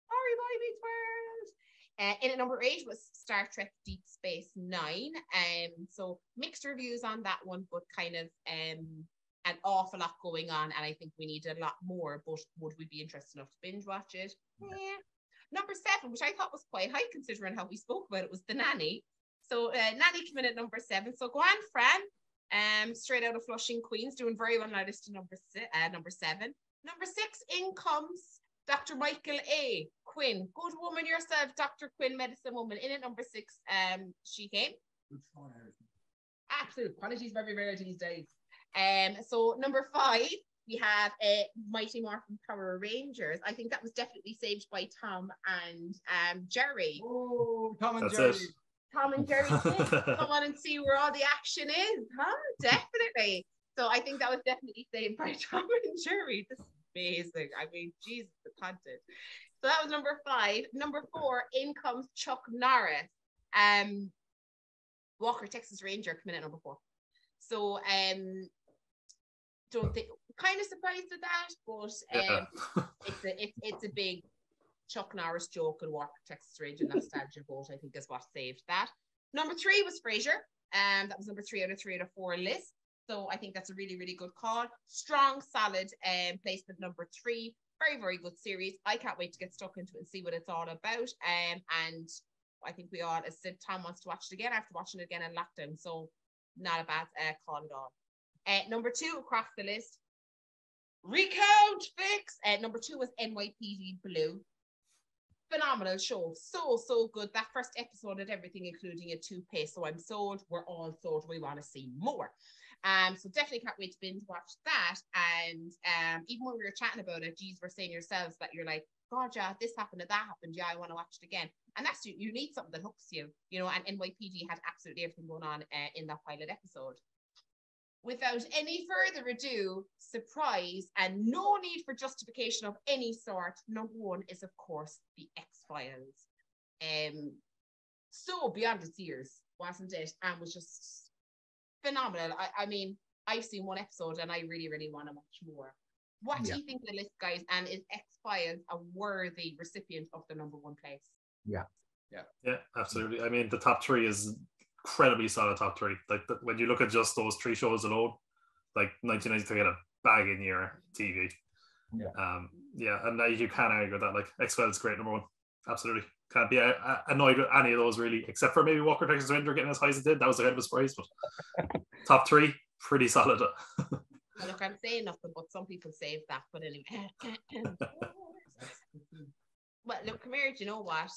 Sorry, Boy Meets World. In at number 8 was Star Trek Deep Space Nine. So mixed reviews on that one, but kind of an awful lot going on, and I think we need a lot more, but would we be interested enough to binge watch it? Yeah. Number 7, which I thought was quite high considering how we spoke about it, was The Nanny. So Nanny came in at number 7. So go on, Fran. Straight out of Flushing, Queens, doing very well now. List to number 7. Number 6, in comes Dr. Michael A. Quinn. Good woman yourself, Dr. Quinn, medicine woman. In at number 6, she came. Absolute quality's very rare these days. So number 5, we have Mighty Morphin Power Rangers. I think that was definitely saved by Tom and Jerry. Oh, Tom and That's Jerry. it. Tom and Jerry come on and see where all the action is, huh? Definitely. So I think that was definitely saved by Tom and Jerry. This is amazing. I mean, Jesus, the content. So that was number 5. Number 4, in comes Chuck Norris. Walker, Texas Ranger, coming in at number 4. So don't think, kind of surprised at that, but it's a big Chuck Norris joke and Walker, Texas Ranger nostalgia vote, I think, is what saved that. Number 3 was Frasier. That was number 3 out of 3 out of 4 list. So I think that's a really, really good call. Strong, solid placement number 3. Very, very good series. I can't wait to get stuck into it and see what it's all about. And I think we all, as said, Tom wants to watch it again after watching it again in lockdown. So not a bad call at all. Number 2 across the list, Recount Fix. Number 2 was NYPD Blue. Phenomenal show. So good. That first episode had everything, including a toothpaste. So I'm sold. We're all sold. We want to see more. So definitely can't wait to binge watch that. And even when we were chatting about it, you were saying yourselves that you're like, God, yeah, this happened and that happened. Yeah, I want to watch it again. And that's, you need something that hooks you, you know, and NYPD had absolutely everything going on in that pilot episode. Without any further ado, surprise, and no need for justification of any sort, number 1 is, of course, The X-Files. So beyond its years, wasn't it? And was just phenomenal. I mean, I've seen 1 episode and I really, really want to watch more. What do you think of the list, guys? And is X-Files a worthy recipient of the number 1 place? Yeah, absolutely. I mean, the top 3 is incredibly solid top 3. Like when you look at just those 3 shows alone, like 1993 had a bagging year TV. And you can't argue with that. Like X-Files is great, number 1. Absolutely. Can't be annoyed with any of those really, except for maybe Walker, Texas Ranger getting as high as it did. That was a head of a surprise, but top 3, pretty solid. Well, look, I'm saying nothing, but some people save that. But anyway. Well, look, come here, do you know what?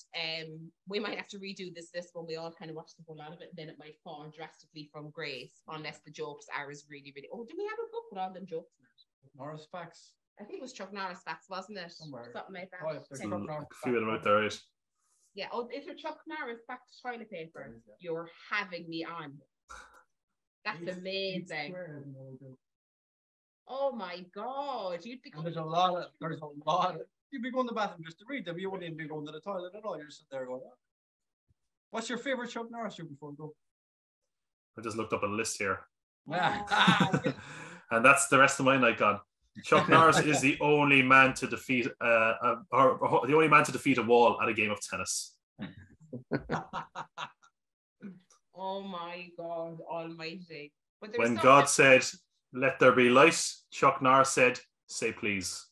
We might have to redo this list when we all kind of watch the whole lot of it, and then it might fall drastically from grace, unless the jokes are as really, really... Oh, do we have a book with all them jokes in it? Norris facts. I think it was Chuck Norris facts, wasn't it? Somewhere. Something like that. Oh, yeah, a few of them out there, right? Yeah. Oh, is there Chuck Norris facts toilet paper? You're having me on. That's amazing. Oh my God. You'd be... There's a lot of... You'd be going to the bathroom just to read them. You wouldn't even be going to the toilet at all. You're just sitting there going, oh. What's your favorite Chuck Norris show before we go? I just looked up a list here. And And that's the rest of my night gone. Chuck Norris is the only man to defeat the only man to defeat a wall at a game of tennis. Oh my God Almighty! When God said, "Let there be light," Chuck Norris said, "Say please."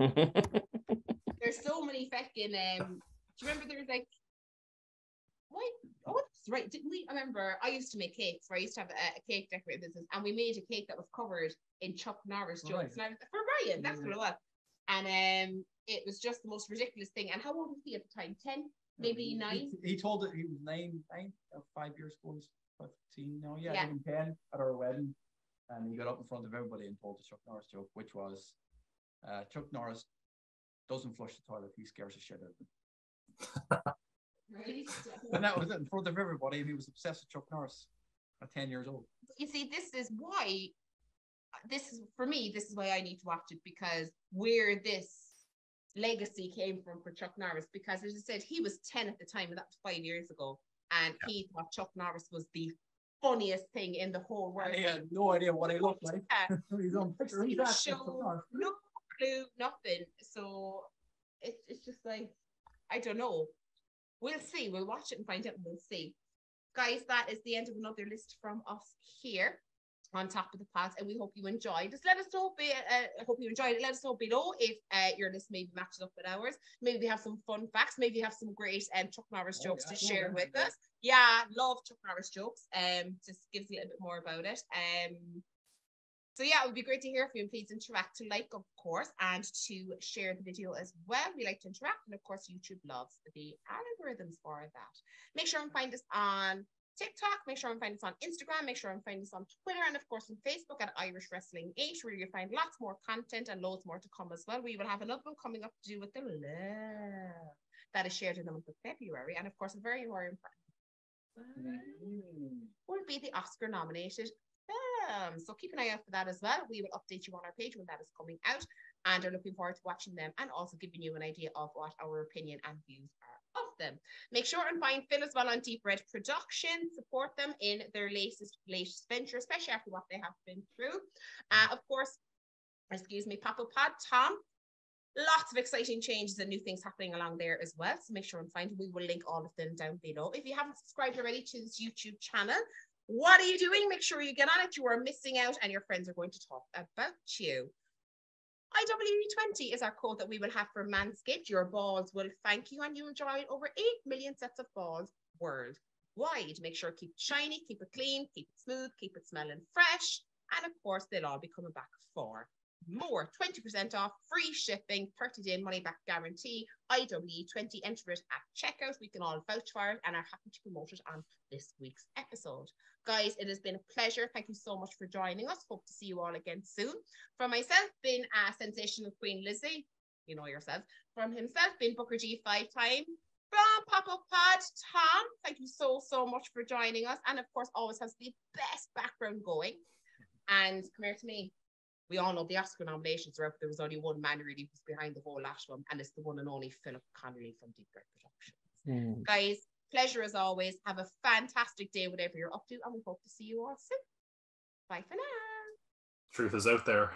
There's so many fucking. Do you remember there was like, what? Oh, that's right. Didn't we? I remember I used to make cakes. Where I used to have a cake decorating business, and we made a cake that was covered in Chuck Norris jokes. And I was for Ryan. That's what it was. And it was just the most ridiculous thing. And how old was he at the time? 10, maybe 9. He told it he was 9 5 years ago. He's 15 now. Yeah, even 10 at our wedding, and he got up in front of everybody and told the Chuck Norris joke, which was, Chuck Norris doesn't flush the toilet. He scares the shit out of him. Right. And that was it in front of everybody, and he was obsessed with Chuck Norris at 10 years old. You see, this is why I need to watch it, because where this legacy came from for Chuck Norris, because as I said, he was 10 at the time, and that was 5 years ago, and he thought Chuck Norris was the funniest thing in the whole world. He had no idea what he looked like. He's on picture. The show, no clue, nothing. So it's just like, I don't know. We'll see. We'll watch it and find out, and we'll see. Guys, that is the end of another list from us here on Top of the Pods, and we hope you enjoyed. Just let us know. I hope you enjoyed it. Let us know below if your list maybe matches up with ours. Maybe we have some fun facts. Maybe you have some great Chuck Norris jokes to share with us. Yeah, love Chuck Norris jokes. Just gives you a little bit more about it. So yeah, it would be great to hear from you. Please interact, to like, of course, and to share the video as well. We like to interact, and of course, YouTube loves the algorithms for that. Make sure and find us on TikTok. Make sure and find us on Instagram. Make sure and find us on Twitter, and of course on Facebook at Irish Wrestling 8, where you'll find lots more content and loads more to come as well. We will have another one coming up to do with the love that is shared in the month of February, and of course, a very, very important will be the Oscar nominated. So keep an eye out for that as well. We will update you on our page when that is coming out, and are looking forward to watching them and also giving you an idea of what our opinion and views are of them. Make sure and find Phil as well on Deep Red Productions. Support them in their latest venture, especially after what they have been through. Of course, Papa Pod Tom. Lots of exciting changes and new things happening along there as well. So make sure and find them. We will link all of them down below. If you haven't subscribed already to this YouTube channel, what are you doing? Make sure you get on it. You are missing out, and your friends are going to talk about you. IWE20 is our code that we will have for Manscaped. Your balls will thank you, and you enjoy over 8 million sets of balls worldwide. Make sure keep it shiny, keep it clean, keep it smooth, keep it smelling fresh. And of course, they'll all be coming back for more. 20% off, free shipping, 30-day money-back guarantee. IWE20, enter it at checkout. We can all vouch for it and are happy to promote it on this week's episode. Guys, it has been a pleasure. Thank you so much for joining us. Hope to see you all again soon. From myself, been a sensational Queen Lizzie, you know yourself. From himself, been Booker G 5-time. From Papa Pod Tom, thank you so much for joining us. And of course, always has the best background going. And come here to me. We all know the Oscar nominations are up. There was only one man really who's behind the whole lot of them, and it's the one and only Philip Connolly from Deep Red Productions. Guys, pleasure as always. Have a fantastic day, whatever you're up to, and we hope to see you all soon. Bye for now. Truth is out there.